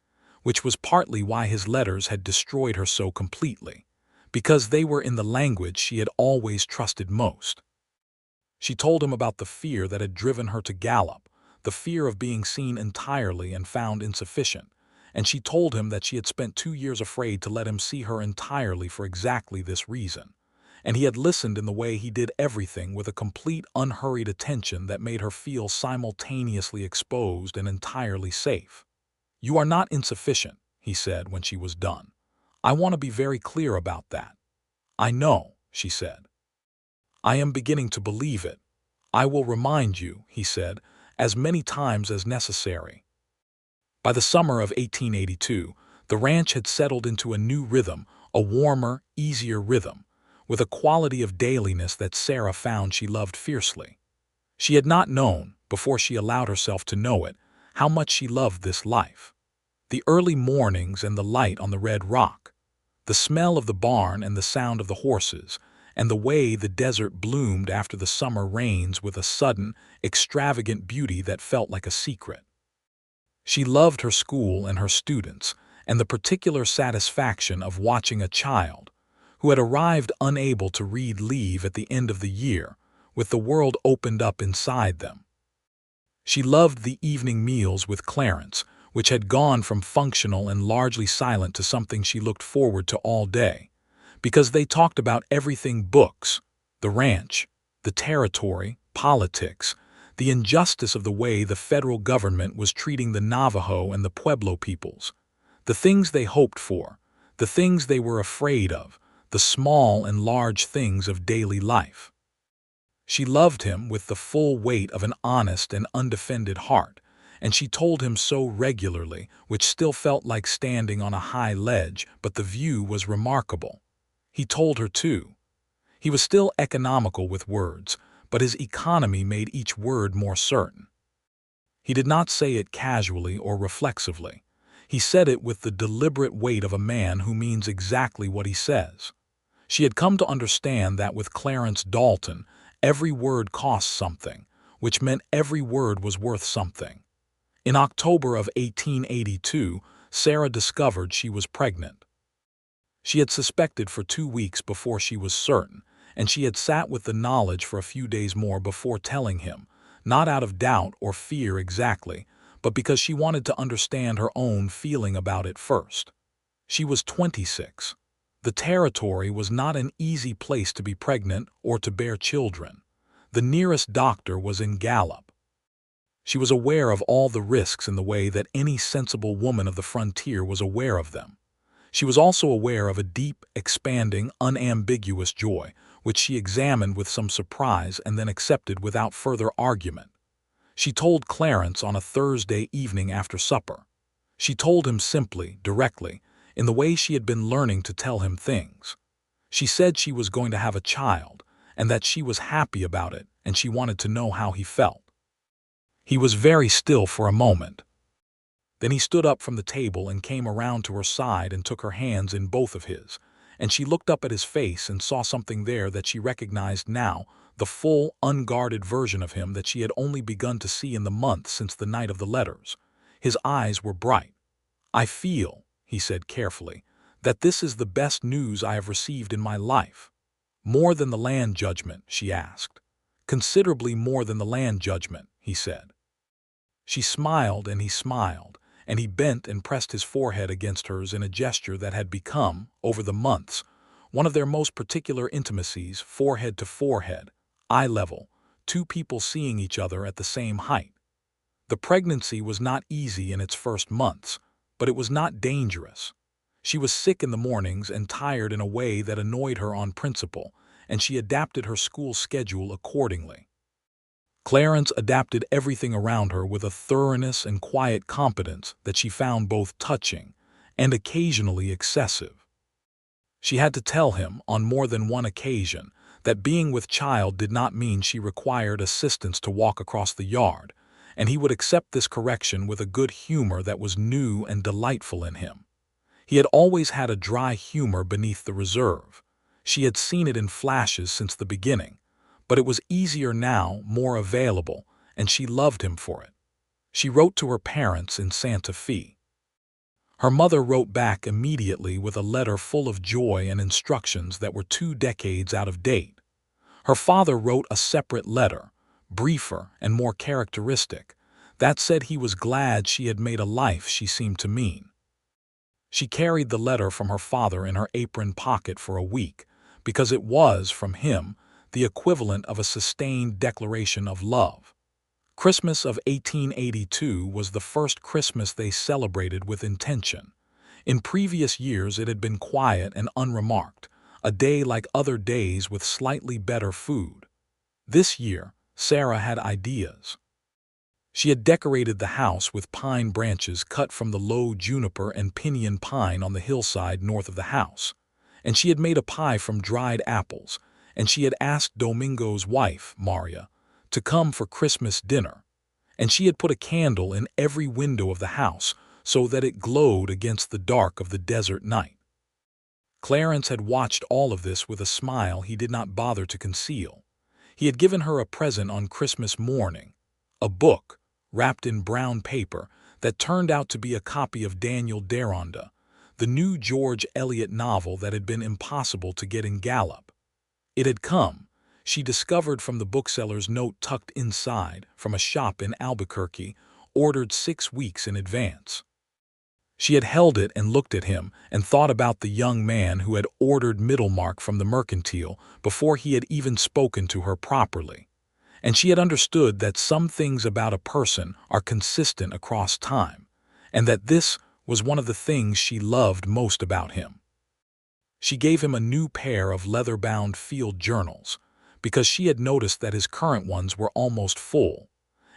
which was partly why his letters had destroyed her so completely, because they were in the language she had always trusted most. She told him about the fear that had driven her to Gallup, the fear of being seen entirely and found insufficient, and she told him that she had spent 2 years afraid to let him see her entirely for exactly this reason, and he had listened in the way he did everything with a complete unhurried attention that made her feel simultaneously exposed and entirely safe. "You are not insufficient," he said when she was done. "I want to be very clear about that." "I know," she said. "I am beginning to believe it. I will remind you," he said, "as many times as necessary." By the summer of 1882, the ranch had settled into a new rhythm, a warmer, easier rhythm, with a quality of dailiness that Sarah found she loved fiercely. She had not known, before she allowed herself to know it, how much she loved this life. The early mornings and the light on the red rock, the smell of the barn and the sound of the horses, and the way the desert bloomed after the summer rains with a sudden, extravagant beauty that felt like a secret. She loved her school and her students, and the particular satisfaction of watching a child, who had arrived unable to read leave at the end of the year, with the world opened up inside them. She loved the evening meals with Clarence, which had gone from functional and largely silent to something she looked forward to all day, because they talked about everything: books, the ranch, the territory, politics, the injustice of the way the federal government was treating the Navajo and the Pueblo peoples, the things they hoped for, the things they were afraid of, the small and large things of daily life. She loved him with the full weight of an honest and undefended heart, and she told him so regularly, which still felt like standing on a high ledge, but the view was remarkable. He told her too. He was still economical with words, but his economy made each word more certain. He did not say it casually or reflexively. He said it with the deliberate weight of a man who means exactly what he says. She had come to understand that with Clarence Dalton, every word cost something, which meant every word was worth something. In October of 1882, Sarah discovered she was pregnant. She had suspected for 2 weeks before she was certain, and she had sat with the knowledge for a few days more before telling him, not out of doubt or fear exactly, but because she wanted to understand her own feeling about it first. She was 26. The territory was not an easy place to be pregnant or to bear children. The nearest doctor was in Gallup. She was aware of all the risks in the way that any sensible woman of the frontier was aware of them. She was also aware of a deep, expanding, unambiguous joy, which she examined with some surprise and then accepted without further argument. She told Clarence on a Thursday evening after supper. She told him simply, directly, in the way she had been learning to tell him things. She said she was going to have a child, and that she was happy about it, and she wanted to know how he felt. He was very still for a moment. Then he stood up from the table and came around to her side and took her hands in both of his, and she looked up at his face and saw something there that she recognized now, the full, unguarded version of him that she had only begun to see in the months since the night of the letters. His eyes were bright. "I feel," he said carefully, "that this is the best news I have received in my life." "More than the land judgment?" she asked. "Considerably more than the land judgment," he said. She smiled and he smiled, and he bent and pressed his forehead against hers in a gesture that had become, over the months, one of their most particular intimacies, forehead to forehead, eye level, two people seeing each other at the same height. The pregnancy was not easy in its first months, but it was not dangerous. She was sick in the mornings and tired in a way that annoyed her on principle, and she adapted her school schedule accordingly. Clarence adapted everything around her with a thoroughness and quiet competence that she found both touching and occasionally excessive. She had to tell him, on more than one occasion, that being with child did not mean she required assistance to walk across the yard, and he would accept this correction with a good humor that was new and delightful in him. He had always had a dry humor beneath the reserve. She had seen it in flashes since the beginning, but it was easier now, more available, and she loved him for it. She wrote to her parents in Santa Fe. Her mother wrote back immediately with a letter full of joy and instructions that were 2 decades out of date. Her father wrote a separate letter, briefer and more characteristic, that said he was glad she had made a life she seemed to mean. She carried the letter from her father in her apron pocket for a week, because it was, from him, the equivalent of a sustained declaration of love. Christmas of 1882 was the first Christmas they celebrated with intention. In previous years it had been quiet and unremarked, a day like other days with slightly better food. This year, Sarah had ideas. She had decorated the house with pine branches cut from the low juniper and pinyon pine on the hillside north of the house, and she had made a pie from dried apples, and she had asked Domingo's wife, Maria, to come for Christmas dinner, and she had put a candle in every window of the house so that it glowed against the dark of the desert night. Clarence had watched all of this with a smile he did not bother to conceal. He had given her a present on Christmas morning, a book, wrapped in brown paper, that turned out to be a copy of Daniel Deronda, the new George Eliot novel that had been impossible to get in Gallup. It had come, she discovered from the bookseller's note tucked inside, from a shop in Albuquerque, ordered 6 weeks in advance. She had held it and looked at him and thought about the young man who had ordered Middlemark from the mercantile before he had even spoken to her properly. And she had understood that some things about a person are consistent across time, and that this was one of the things she loved most about him. She gave him a new pair of leather-bound field journals, because she had noticed that his current ones were almost full,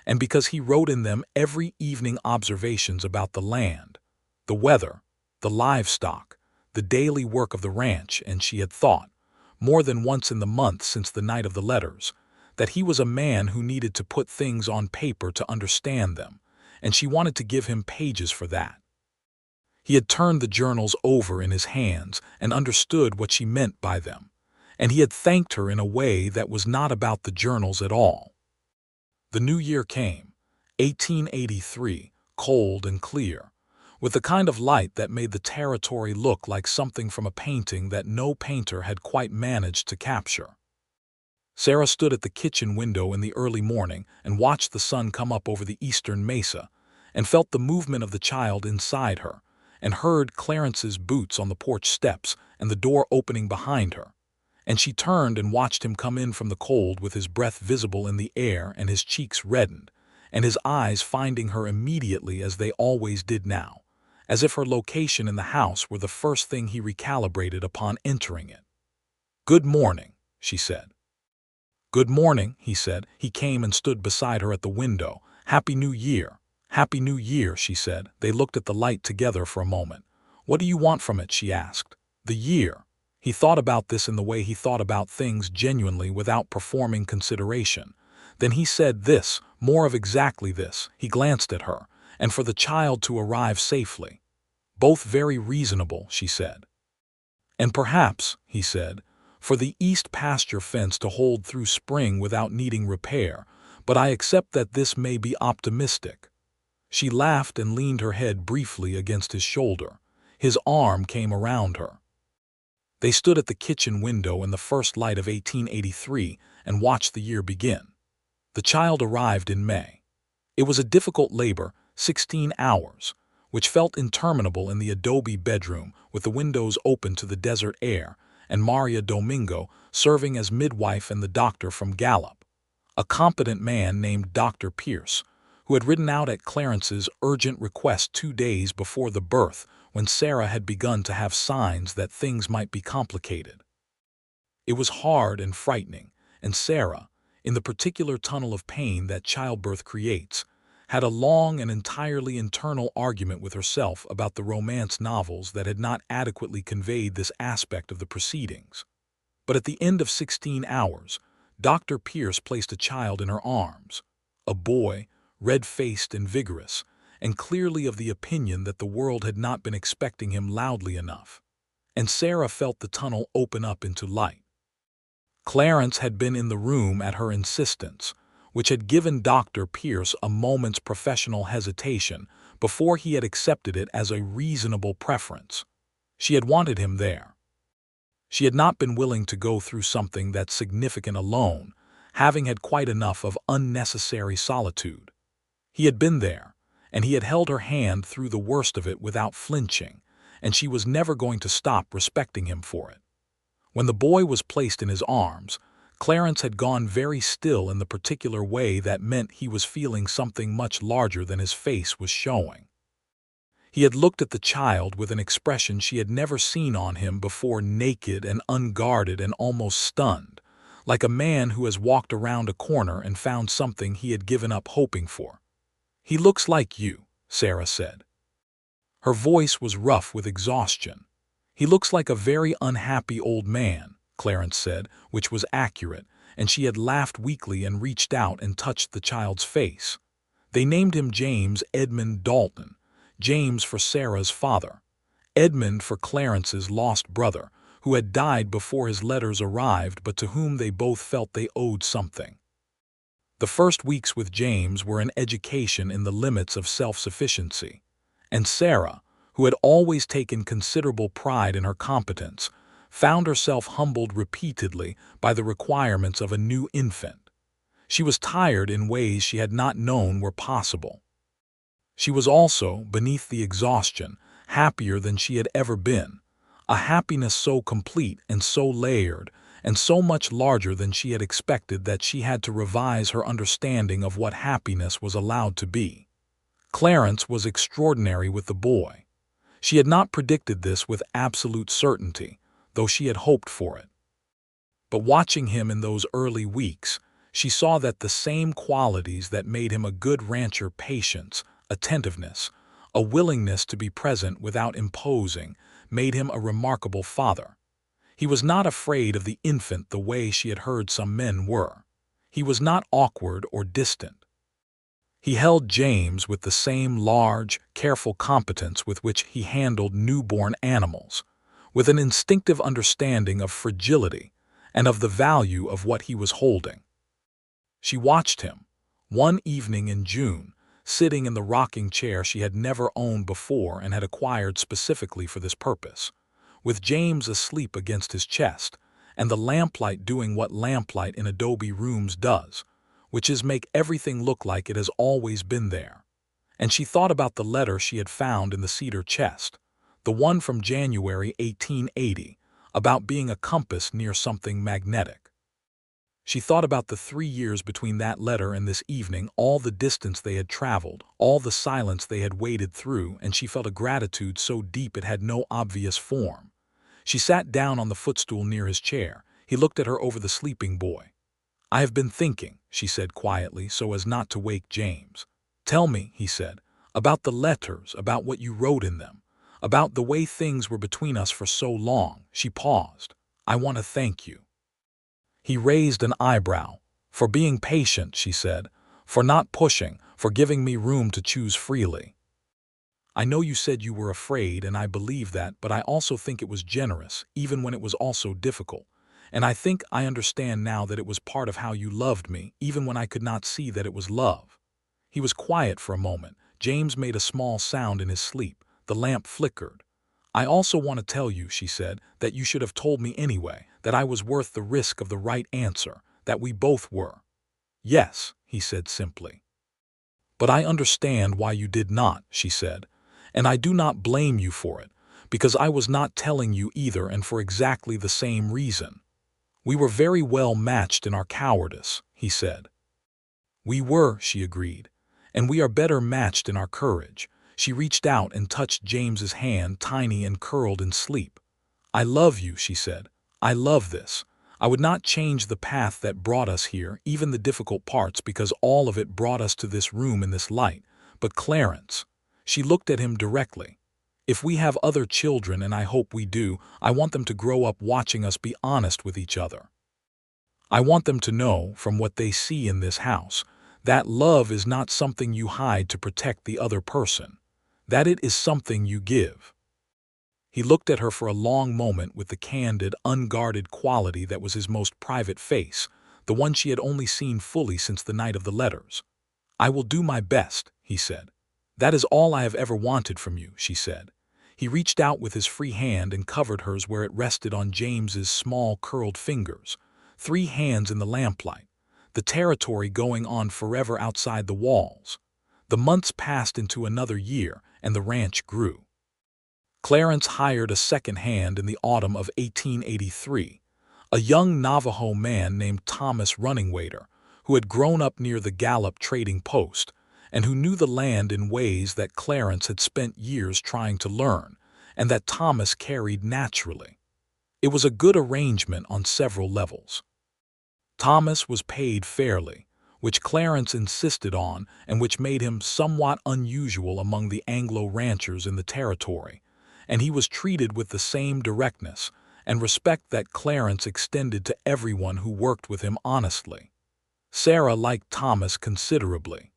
and because he wrote in them every evening observations about the land, the weather, the livestock, the daily work of the ranch, and she had thought, more than once in the month since the night of the letters, that he was a man who needed to put things on paper to understand them, and she wanted to give him pages for that. He had turned the journals over in his hands and understood what she meant by them, and he had thanked her in a way that was not about the journals at all. The new year came, 1883, cold and clear, with the kind of light that made the territory look like something from a painting that no painter had quite managed to capture. Sarah stood at the kitchen window in the early morning and watched the sun come up over the eastern mesa, and felt the movement of the child inside her, and heard Clarence's boots on the porch steps and the door opening behind her. And she turned and watched him come in from the cold with his breath visible in the air and his cheeks reddened, and his eyes finding her immediately as they always did now, as if her location in the house were the first thing he recalibrated upon entering it. "Good morning," she said. "Good morning," he said. He came and stood beside her at the window. "Happy New Year." "Happy New Year," she said. They looked at the light together for a moment. "What do you want from it?" she asked. "The year." He thought about this in the way he thought about things genuinely without performing consideration. Then he said this, more of exactly this. He glanced at her, and for the child to arrive safely. "Both very reasonable," she said. "And perhaps," he said, "for the east pasture fence to hold through spring without needing repair, but I accept that this may be optimistic." She laughed and leaned her head briefly against his shoulder. His arm came around her. They stood at the kitchen window in the first light of 1883 and watched the year begin. The child arrived in May. It was a difficult labor, 16 hours, which felt interminable in the adobe bedroom with the windows open to the desert air, and Maria Domingo serving as midwife and the doctor from Gallup, a competent man named Dr. Pierce, who had ridden out at Clarence's urgent request 2 days before the birth, when Sarah had begun to have signs that things might be complicated. It was hard and frightening, and Sarah, in the particular tunnel of pain that childbirth creates, had a long and entirely internal argument with herself about the romance novels that had not adequately conveyed this aspect of the proceedings. But at the end of 16 hours, Dr. Pierce placed a child in her arms, a boy, red-faced and vigorous, and clearly of the opinion that the world had not been expecting him loudly enough. And Sarah felt the tunnel open up into light. Clarence had been in the room at her insistence, which had given Dr. Pierce a moment's professional hesitation before he had accepted it as a reasonable preference. She had wanted him there. She had not been willing to go through something that significant alone, having had quite enough of unnecessary solitude. He had been there, and he had held her hand through the worst of it without flinching, and she was never going to stop respecting him for it. When the boy was placed in his arms, Clarence had gone very still in the particular way that meant he was feeling something much larger than his face was showing. He had looked at the child with an expression she had never seen on him before, naked and unguarded and almost stunned, like a man who has walked around a corner and found something he had given up hoping for. "He looks like you," Sarah said. Her voice was rough with exhaustion. "He looks like a very unhappy old man," Clarence said, which was accurate, and she had laughed weakly and reached out and touched the child's face. They named him James Edmund Dalton, James for Sarah's father, Edmund for Clarence's lost brother, who had died before his letters arrived but to whom they both felt they owed something. The first weeks with James were an education in the limits of self-sufficiency, and Sarah, who had always taken considerable pride in her competence, found herself humbled repeatedly by the requirements of a new infant. She was tired in ways she had not known were possible. She was also, beneath the exhaustion, happier than she had ever been, a happiness so complete and so layered and so much larger than she had expected that she had to revise her understanding of what happiness was allowed to be. Clarence was extraordinary with the boy. She had not predicted this with absolute certainty, though she had hoped for it. But watching him in those early weeks, she saw that the same qualities that made him a good rancher, patience, attentiveness, a willingness to be present without imposing, made him a remarkable father. He was not afraid of the infant the way she had heard some men were. He was not awkward or distant. He held James with the same large, careful competence with which he handled newborn animals, with an instinctive understanding of fragility and of the value of what he was holding. She watched him, one evening in June, sitting in the rocking chair she had never owned before and had acquired specifically for this purpose, with James asleep against his chest, and the lamplight doing what lamplight in adobe rooms does, which is make everything look like it has always been there. And she thought about the letter she had found in the cedar chest, the one from January 1880, about being a compass near something magnetic. She thought about the 3 years between that letter and this evening, all the distance they had traveled, all the silence they had waded through, and she felt a gratitude so deep it had no obvious form. She sat down on the footstool near his chair. He looked at her over the sleeping boy. "I have been thinking," she said quietly, so as not to wake James. "Tell me," he said, "about the letters, about what you wrote in them, about the way things were between us for so long." She paused. "I want to thank you." He raised an eyebrow. "For being patient," she said, "for not pushing, for giving me room to choose freely. I know you said you were afraid, and I believe that, but I also think it was generous, even when it was also difficult. And I think I understand now that it was part of how you loved me, even when I could not see that it was love." He was quiet for a moment. James made a small sound in his sleep. The lamp flickered. "I also want to tell you," she said, "that you should have told me anyway, that I was worth the risk of the right answer, that we both were." "Yes," he said simply. "But I understand why you did not," she said, "and I do not blame you for it, because I was not telling you either, and for exactly the same reason. We were very well matched in our cowardice," he said. "We were," she agreed, "and we are better matched in our courage." She reached out and touched James's hand, tiny and curled in sleep. "I love you," she said. "I love this. I would not change the path that brought us here, even the difficult parts, because all of it brought us to this room in this light. But Clarence," she looked at him directly, "if we have other children, and I hope we do, I want them to grow up watching us be honest with each other. I want them to know, from what they see in this house, that love is not something you hide to protect the other person, that it is something you give." He looked at her for a long moment with the candid, unguarded quality that was his most private face, the one she had only seen fully since the night of the letters. "I will do my best," he said. "That is all I have ever wanted from you," she said. He reached out with his free hand and covered hers where it rested on James's small curled fingers. 3 hands in the lamplight, the territory going on forever outside the walls. The months passed into another year, and the ranch grew. Clarence hired a second hand in the autumn of 1883, a young Navajo man named Thomas Runningwater, who had grown up near the Gallup trading post, and who knew the land in ways that Clarence had spent years trying to learn, and that Thomas carried naturally. It was a good arrangement on several levels. Thomas was paid fairly, which Clarence insisted on and which made him somewhat unusual among the Anglo ranchers in the territory, and he was treated with the same directness and respect that Clarence extended to everyone who worked with him honestly. Sarah liked Thomas considerably.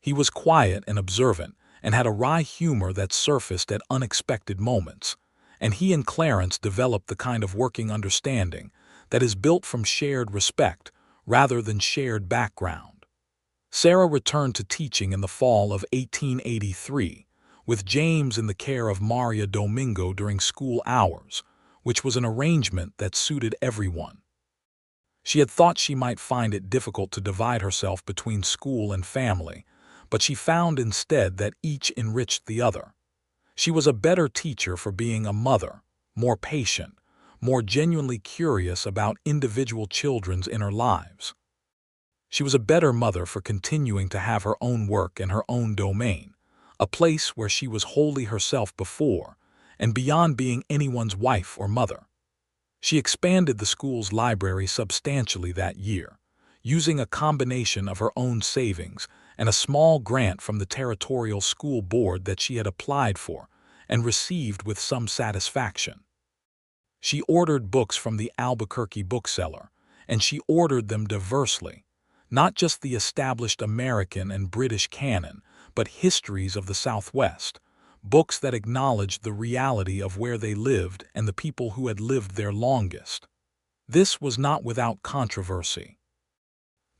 He was quiet and observant, and had a wry humor that surfaced at unexpected moments, and he and Clarence developed the kind of working understanding that is built from shared respect rather than shared background. Sarah returned to teaching in the fall of 1883, with James in the care of Maria Domingo during school hours, which was an arrangement that suited everyone. She had thought she might find it difficult to divide herself between school and family, but she found instead that each enriched the other. She was a better teacher for being a mother, more patient, more genuinely curious about individual children's inner lives. She was a better mother for continuing to have her own work and her own domain, a place where she was wholly herself before and beyond being anyone's wife or mother. She expanded the school's library substantially that year, using a combination of her own savings and a small grant from the territorial school board that she had applied for and received with some satisfaction. She ordered books from the Albuquerque bookseller, and she ordered them diversely, not just the established American and British canon, but histories of the Southwest, books that acknowledged the reality of where they lived and the people who had lived there longest. This was not without controversy.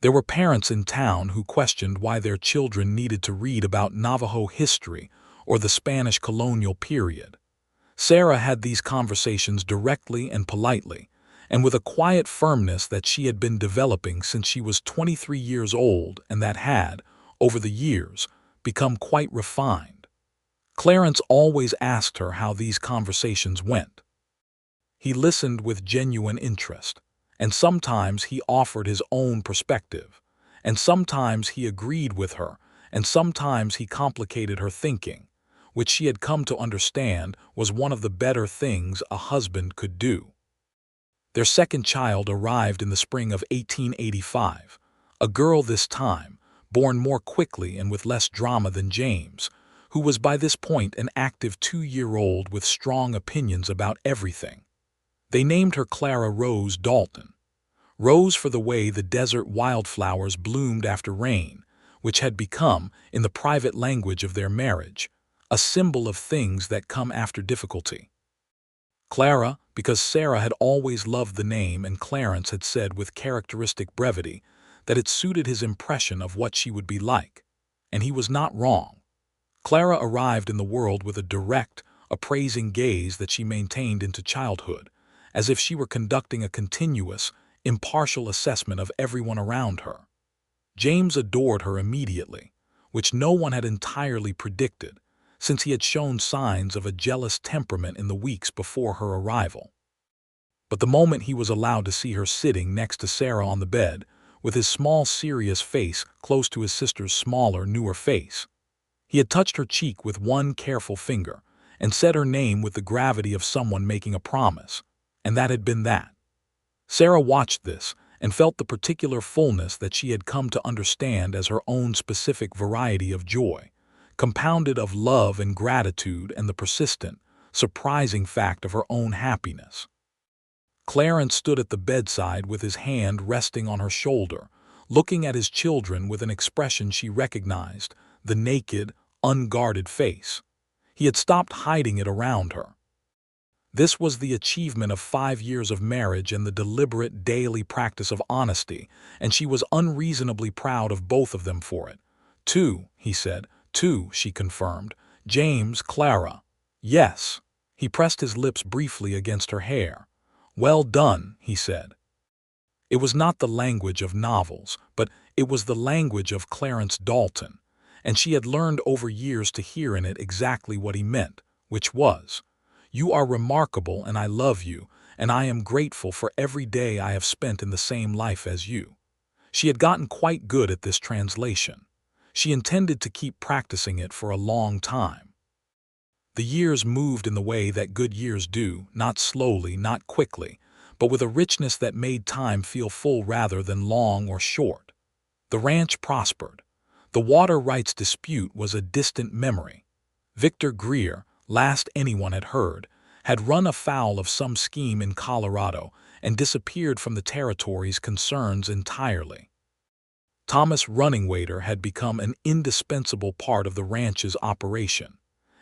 There were parents in town who questioned why their children needed to read about Navajo history or the Spanish colonial period. Sarah had these conversations directly and politely, and with a quiet firmness that she had been developing since she was 23 years old and that had, over the years, become quite refined. Clarence always asked her how these conversations went. He listened with genuine interest, and sometimes he offered his own perspective, and sometimes he agreed with her, and sometimes he complicated her thinking, which she had come to understand was one of the better things a husband could do. Their second child arrived in the spring of 1885, a girl this time, born more quickly and with less drama than James, who was by this point an active 2-year-old with strong opinions about everything. They named her Clara Rose Dalton. Rose for the way the desert wildflowers bloomed after rain, which had become, in the private language of their marriage, a symbol of things that come after difficulty. Clara, because Sarah had always loved the name and Clarence had said with characteristic brevity that it suited his impression of what she would be like, and he was not wrong. Clara arrived in the world with a direct, appraising gaze that she maintained into childhood, as if she were conducting a continuous, impartial assessment of everyone around her. James adored her immediately, which no one had entirely predicted, since he had shown signs of a jealous temperament in the weeks before her arrival. But the moment he was allowed to see her sitting next to Sarah on the bed, with his small, serious face close to his sister's smaller, newer face, he had touched her cheek with one careful finger and said her name with the gravity of someone making a promise, and that had been that. Sarah watched this and felt the particular fullness that she had come to understand as her own specific variety of joy, compounded of love and gratitude and the persistent, surprising fact of her own happiness. Clarence stood at the bedside with his hand resting on her shoulder, looking at his children with an expression she recognized, the naked, unguarded face. He had stopped hiding it around her. This was the achievement of 5 years of marriage and the deliberate daily practice of honesty, and she was unreasonably proud of both of them for it. 2, he said. 2, she confirmed. James, Clara. Yes. He pressed his lips briefly against her hair. Well done, he said. It was not the language of novels, but it was the language of Clarence Dalton, and she had learned over years to hear in it exactly what he meant, which was, "You are remarkable and I love you, and I am grateful for every day I have spent in the same life as you." She had gotten quite good at this translation. She intended to keep practicing it for a long time. The years moved in the way that good years do, not slowly, not quickly, but with a richness that made time feel full rather than long or short. The ranch prospered. The water rights dispute was a distant memory. Victor Greer, last anyone had heard, had run afoul of some scheme in Colorado and disappeared from the territory's concerns entirely. Thomas Running Waiter had become an indispensable part of the ranch's operation,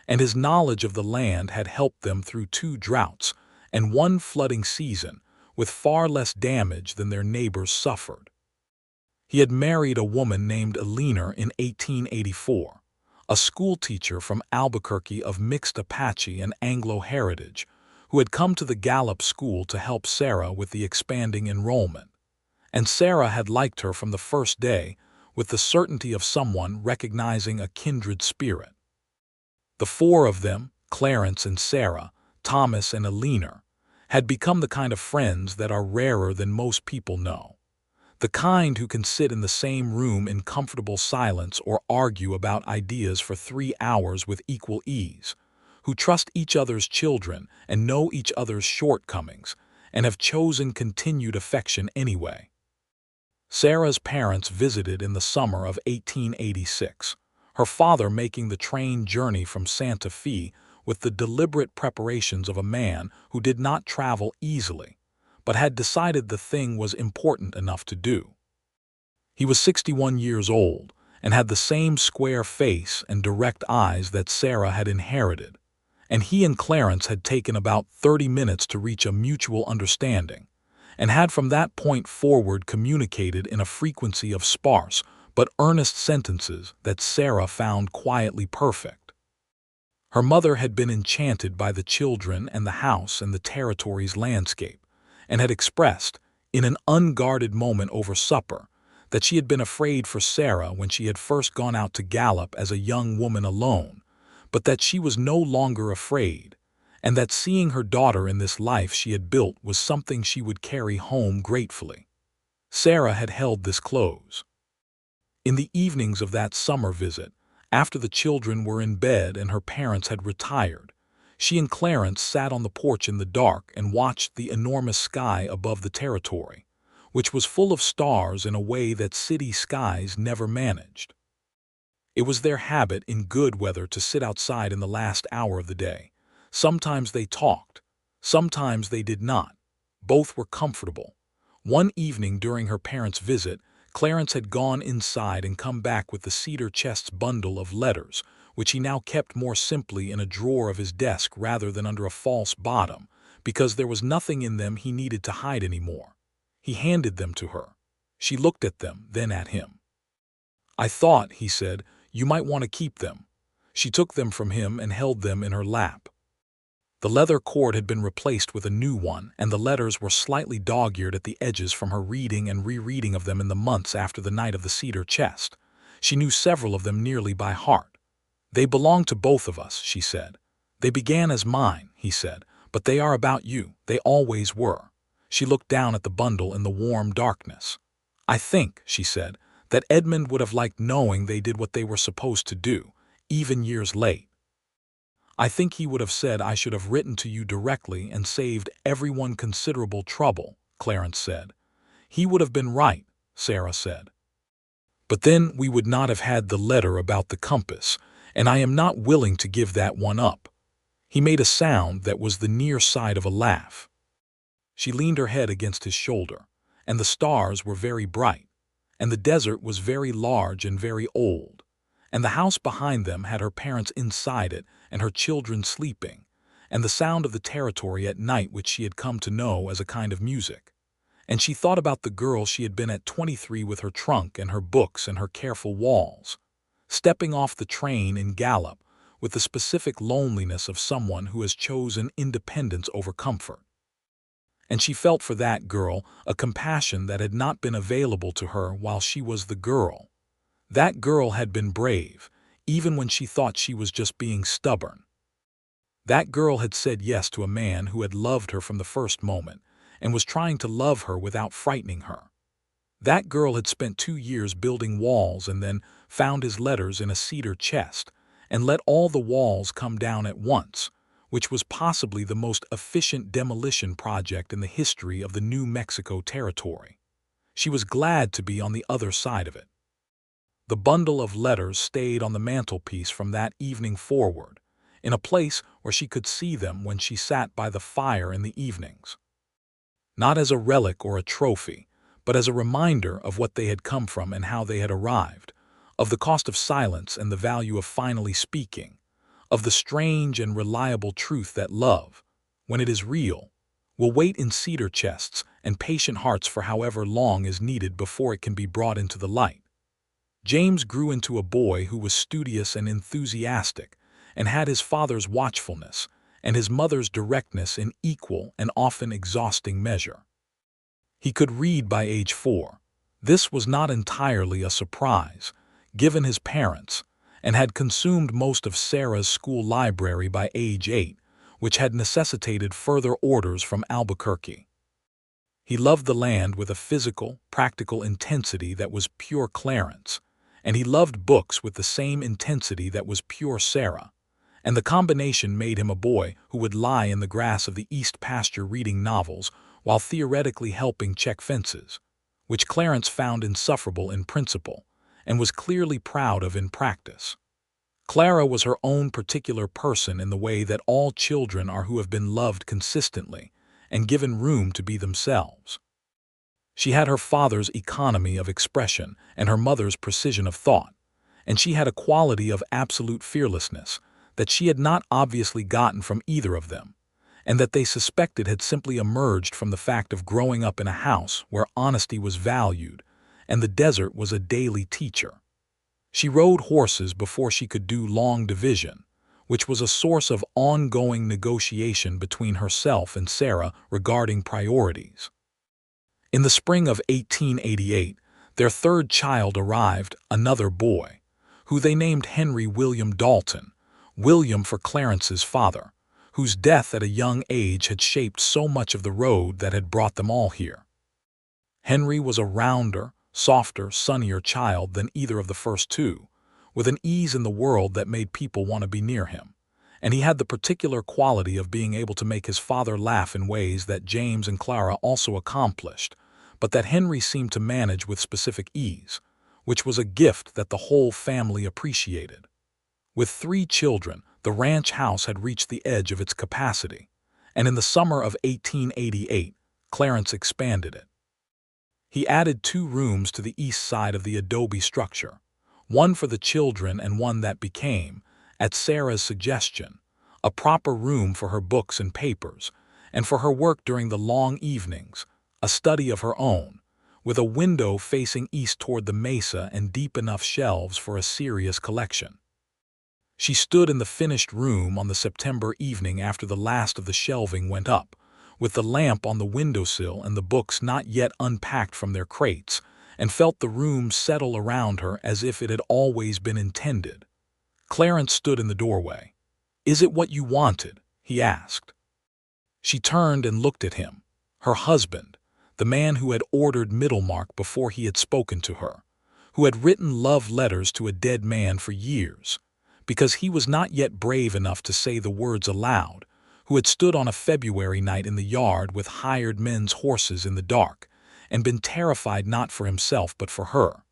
and his knowledge of the land had helped them through 2 droughts and 1 flooding season with far less damage than their neighbors suffered. He had married a woman named Eleanor in 1884, a schoolteacher from Albuquerque of mixed Apache and Anglo heritage, who had come to the Gallup school to help Sarah with the expanding enrollment. And Sarah had liked her from the first day, with the certainty of someone recognizing a kindred spirit. The 4 of them, Clarence and Sarah, Thomas and Eleanor, had become the kind of friends that are rarer than most people know. The kind who can sit in the same room in comfortable silence or argue about ideas for 3 hours with equal ease, who trust each other's children and know each other's shortcomings, and have chosen continued affection anyway. Sarah's parents visited in the summer of 1886, her father making the train journey from Santa Fe with the deliberate preparations of a man who did not travel easily, but had decided the thing was important enough to do. He was 61 years old and had the same square face and direct eyes that Sarah had inherited, and he and Clarence had taken about 30 minutes to reach a mutual understanding, and had from that point forward communicated in a frequency of sparse but earnest sentences that Sarah found quietly perfect. Her mother had been enchanted by the children and the house and the territory's landscape, and had expressed, in an unguarded moment over supper, that she had been afraid for Sarah when she had first gone out to Gallup as a young woman alone, but that she was no longer afraid, and that seeing her daughter in this life she had built was something she would carry home gratefully. Sarah had held this close. In the evenings of that summer visit, after the children were in bed and her parents had retired, she and Clarence sat on the porch in the dark and watched the enormous sky above the territory, which was full of stars in a way that city skies never managed. It was their habit in good weather to sit outside in the last hour of the day. Sometimes they talked, sometimes they did not. Both were comfortable. One evening during her parents' visit, Clarence had gone inside and come back with the cedar chest's bundle of letters, which he now kept more simply in a drawer of his desk rather than under a false bottom, because there was nothing in them he needed to hide anymore. He handed them to her. She looked at them, then at him. "I thought," he said, "you might want to keep them." She took them from him and held them in her lap. The leather cord had been replaced with a new one, and the letters were slightly dog-eared at the edges from her reading and rereading of them in the months after the night of the cedar chest. She knew several of them nearly by heart. "They belong to both of us," she said. "They began as mine," he said, "but they are about you. They always were." She looked down at the bundle in the warm darkness. "I think," she said, "that Edmund would have liked knowing they did what they were supposed to do, even years late. I think he would have said I should have written to you directly and saved everyone considerable trouble," Clarence said. "He would have been right," Sarah said. "But then we would not have had the letter about the compass, and I am not willing to give that one up." He made a sound that was the near side of a laugh. She leaned her head against his shoulder, and the stars were very bright, and the desert was very large and very old, and the house behind them had her parents inside it and her children sleeping, and the sound of the territory at night which she had come to know as a kind of music. And she thought about the girl she had been at 23 with her trunk and her books and her careful walls, stepping off the train in Gallup with the specific loneliness of someone who has chosen independence over comfort. And she felt for that girl a compassion that had not been available to her while she was the girl. That girl had been brave, even when she thought she was just being stubborn. That girl had said yes to a man who had loved her from the first moment and was trying to love her without frightening her. That girl had spent 2 years building walls and then found his letters in a cedar chest and let all the walls come down at once, which was possibly the most efficient demolition project in the history of the New Mexico territory. She was glad to be on the other side of it. The bundle of letters stayed on the mantelpiece from that evening forward, in a place where she could see them when she sat by the fire in the evenings. Not as a relic or a trophy, but as a reminder of what they had come from and how they had arrived, of the cost of silence and the value of finally speaking, of the strange and reliable truth that love, when it is real, will wait in cedar chests and patient hearts for however long is needed before it can be brought into the light. James grew into a boy who was studious and enthusiastic, and had his father's watchfulness and his mother's directness in equal and often exhausting measure. He could read by age 4. This was not entirely a surprise, given his parents, and had consumed most of Sarah's school library by age 8, which had necessitated further orders from Albuquerque. He loved the land with a physical, practical intensity that was pure Clarence, and he loved books with the same intensity that was pure Sarah, and the combination made him a boy who would lie in the grass of the east pasture reading novels while theoretically helping check fences, which Clarence found insufferable in principle and was clearly proud of in practice. Clara was her own particular person in the way that all children are who have been loved consistently and given room to be themselves. She had her father's economy of expression and her mother's precision of thought, and she had a quality of absolute fearlessness that she had not obviously gotten from either of them, and that they suspected had simply emerged from the fact of growing up in a house where honesty was valued and the desert was a daily teacher. She rode horses before she could do long division, which was a source of ongoing negotiation between herself and Sarah regarding priorities. In the spring of 1888, their third child arrived, another boy, who they named Henry William Dalton, William for Clarence's father, whose death at a young age had shaped so much of the road that had brought them all here. Henry was a rounder, softer, sunnier child than either of the first two, with an ease in the world that made people want to be near him, and he had the particular quality of being able to make his father laugh in ways that James and Clara also accomplished, but that Henry seemed to manage with specific ease, which was a gift that the whole family appreciated. With 3 children, the ranch house had reached the edge of its capacity, and in the summer of 1888, Clarence expanded it. He added 2 rooms to the east side of the adobe structure, one for the children and one that became, at Sarah's suggestion, a proper room for her books and papers, and for her work during the long evenings, a study of her own, with a window facing east toward the mesa and deep enough shelves for a serious collection. She stood in the finished room on the September evening after the last of the shelving went up, with the lamp on the windowsill and the books not yet unpacked from their crates, and felt the room settle around her as if it had always been intended. Clarence stood in the doorway. "Is it what you wanted?" he asked. She turned and looked at him, her husband, the man who had ordered Middlemark before he had spoken to her, who had written love letters to a dead man for years, because he was not yet brave enough to say the words aloud, who had stood on a February night in the yard with hired men's horses in the dark, and been terrified not for himself but for her,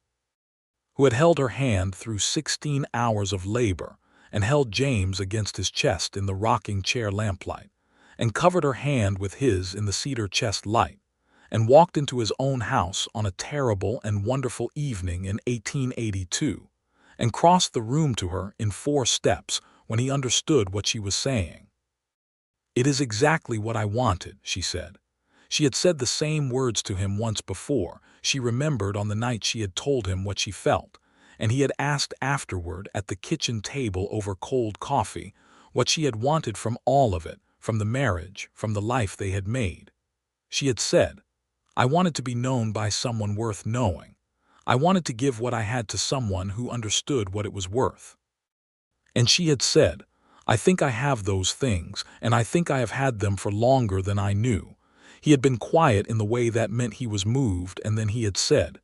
who had held her hand through 16 hours of labor and held James against his chest in the rocking chair lamplight, and covered her hand with his in the cedar chest light, and walked into his own house on a terrible and wonderful evening in 1882, and crossed the room to her in 4 steps when he understood what she was saying. "It is exactly what I wanted," she said. She had said the same words to him once before, she remembered, on the night she had told him what she felt, and he had asked afterward at the kitchen table over cold coffee what she had wanted from all of it, from the marriage, from the life they had made. She had said, "I wanted to be known by someone worth knowing. I wanted to give what I had to someone who understood what it was worth." And she had said, "I think I have those things, and I think I have had them for longer than I knew." He had been quiet in the way that meant he was moved, and then he had said,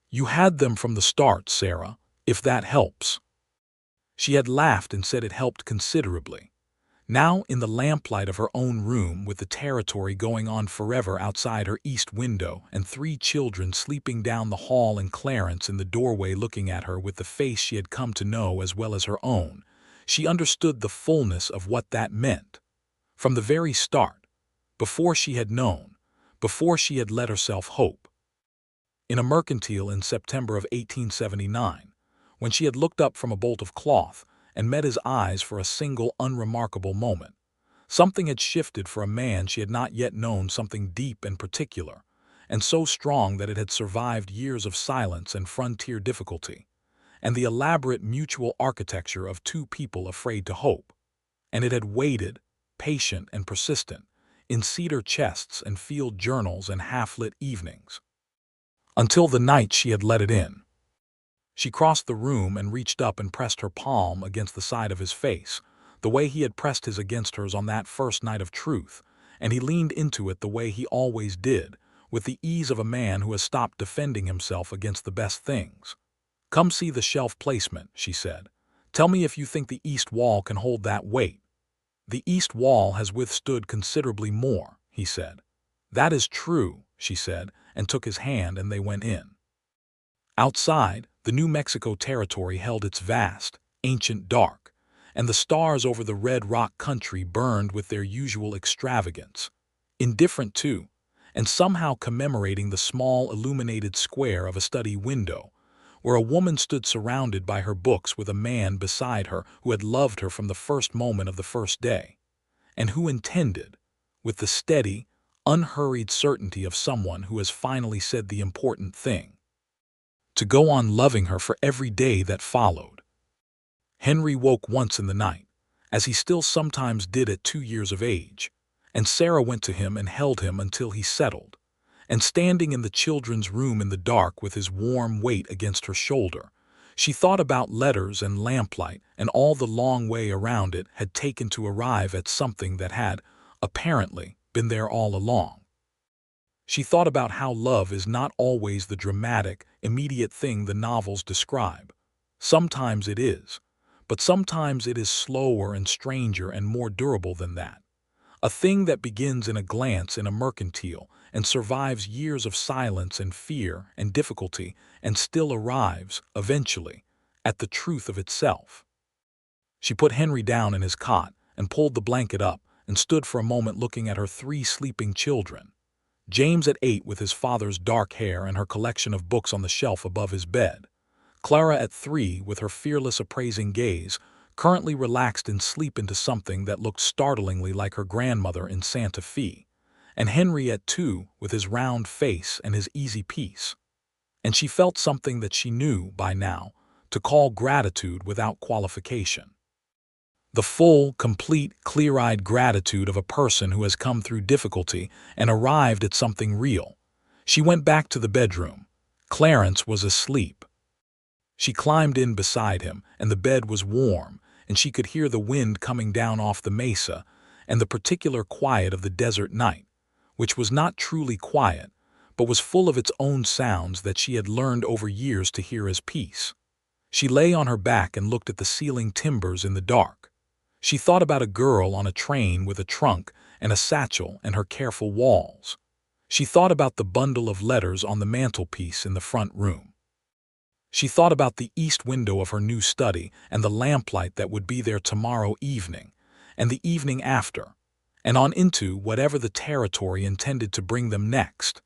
"You had them from the start, Sarah, if that helps." She had laughed and said it helped considerably. Now, in the lamplight of her own room, with the territory going on forever outside her east window and 3 children sleeping down the hall and Clarence in the doorway looking at her with the face she had come to know as well as her own, she understood the fullness of what that meant. From the very start, before she had known, before she had let herself hope. in a mercantile in September of 1879, when she had looked up from a bolt of cloth and met his eyes for a single unremarkable moment. Something had shifted for a man she had not yet known, something deep and particular, and so strong that it had survived years of silence and frontier difficulty, and the elaborate mutual architecture of two people afraid to hope. And it had waited, patient and persistent, in cedar chests and field journals and half-lit evenings, until the night she had let it in. She crossed the room and reached up and pressed her palm against the side of his face, the way he had pressed his against hers on that first night of truth, and he leaned into it the way he always did, with the ease of a man who has stopped defending himself against the best things. "Come see the shelf placement," she said. "Tell me if you think the east wall can hold that weight." "The east wall has withstood considerably more," he said. "That is true," she said, and took his hand, and they went in. Outside, the New Mexico territory held its vast, ancient dark, and the stars over the red rock country burned with their usual extravagance, indifferent too, and somehow commemorating the small illuminated square of a study window, where a woman stood surrounded by her books with a man beside her who had loved her from the first moment of the first day, and who intended, with the steady, unhurried certainty of someone who has finally said the important thing, to go on loving her for every day that followed. Henry woke once in the night, as he still sometimes did at 2 years of age, and Sarah went to him and held him until he settled, and standing in the children's room in the dark with his warm weight against her shoulder, she thought about letters and lamplight and all the long way around it had taken to arrive at something that had, apparently, been there all along. She thought about how love is not always the dramatic, immediate thing the novels describe. Sometimes it is, but sometimes it is slower and stranger and more durable than that. A thing that begins in a glance in a mercantile and survives years of silence and fear and difficulty and still arrives, eventually, at the truth of itself. She put Henry down in his cot and pulled the blanket up and stood for a moment looking at her 3 sleeping children. James at 8 with his father's dark hair and her collection of books on the shelf above his bed. Clara at 3 with her fearless appraising gaze, currently relaxed in sleep into something that looked startlingly like her grandmother in Santa Fe. And Henry at 2 with his round face and his easy peace. And she felt something that she knew, by now, to call gratitude without qualification. The full, complete, clear-eyed gratitude of a person who has come through difficulty and arrived at something real. She went back to the bedroom. Clarence was asleep. She climbed in beside him, and the bed was warm, and she could hear the wind coming down off the mesa, and the particular quiet of the desert night, which was not truly quiet, but was full of its own sounds that she had learned over years to hear as peace. She lay on her back and looked at the ceiling timbers in the dark. She thought about a girl on a train with a trunk and a satchel and her careful walls. She thought about the bundle of letters on the mantelpiece in the front room. She thought about the east window of her new study and the lamplight that would be there tomorrow evening, and the evening after, and on into whatever the territory intended to bring them next.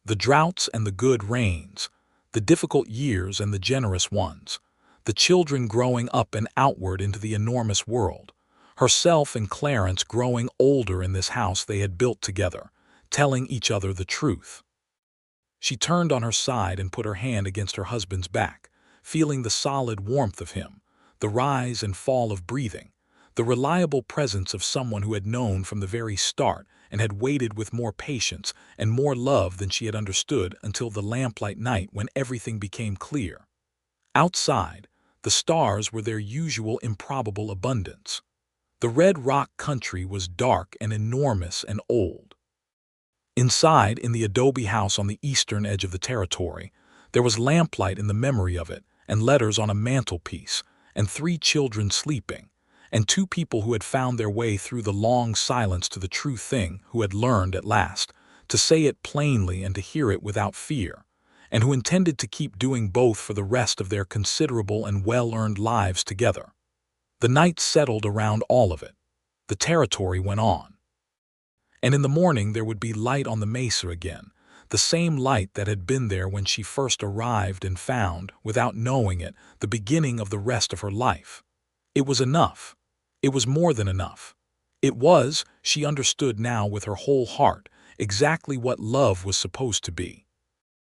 The droughts and the good rains, the difficult years and the generous ones, the children growing up and outward into the enormous world, herself and Clarence growing older in this house they had built together, telling each other the truth. She turned on her side and put her hand against her husband's back, feeling the solid warmth of him, the rise and fall of breathing, the reliable presence of someone who had known from the very start and had waited with more patience and more love than she had understood until the lamplight night when everything became clear. Outside, the stars were their usual improbable abundance. The red rock country was dark and enormous and old. Inside, in the adobe house on the eastern edge of the territory, there was lamplight in the memory of it, and letters on a mantelpiece, and 3 children sleeping, and 2 people who had found their way through the long silence to the true thing, who had learned, at last, to say it plainly and to hear it without fear, and who intended to keep doing both for the rest of their considerable and well-earned lives together. The night settled around all of it. The territory went on. And in the morning there would be light on the mesa again, the same light that had been there when she first arrived and found, without knowing it, the beginning of the rest of her life. It was enough. It was more than enough. It was, she understood now with her whole heart, exactly what love was supposed to be.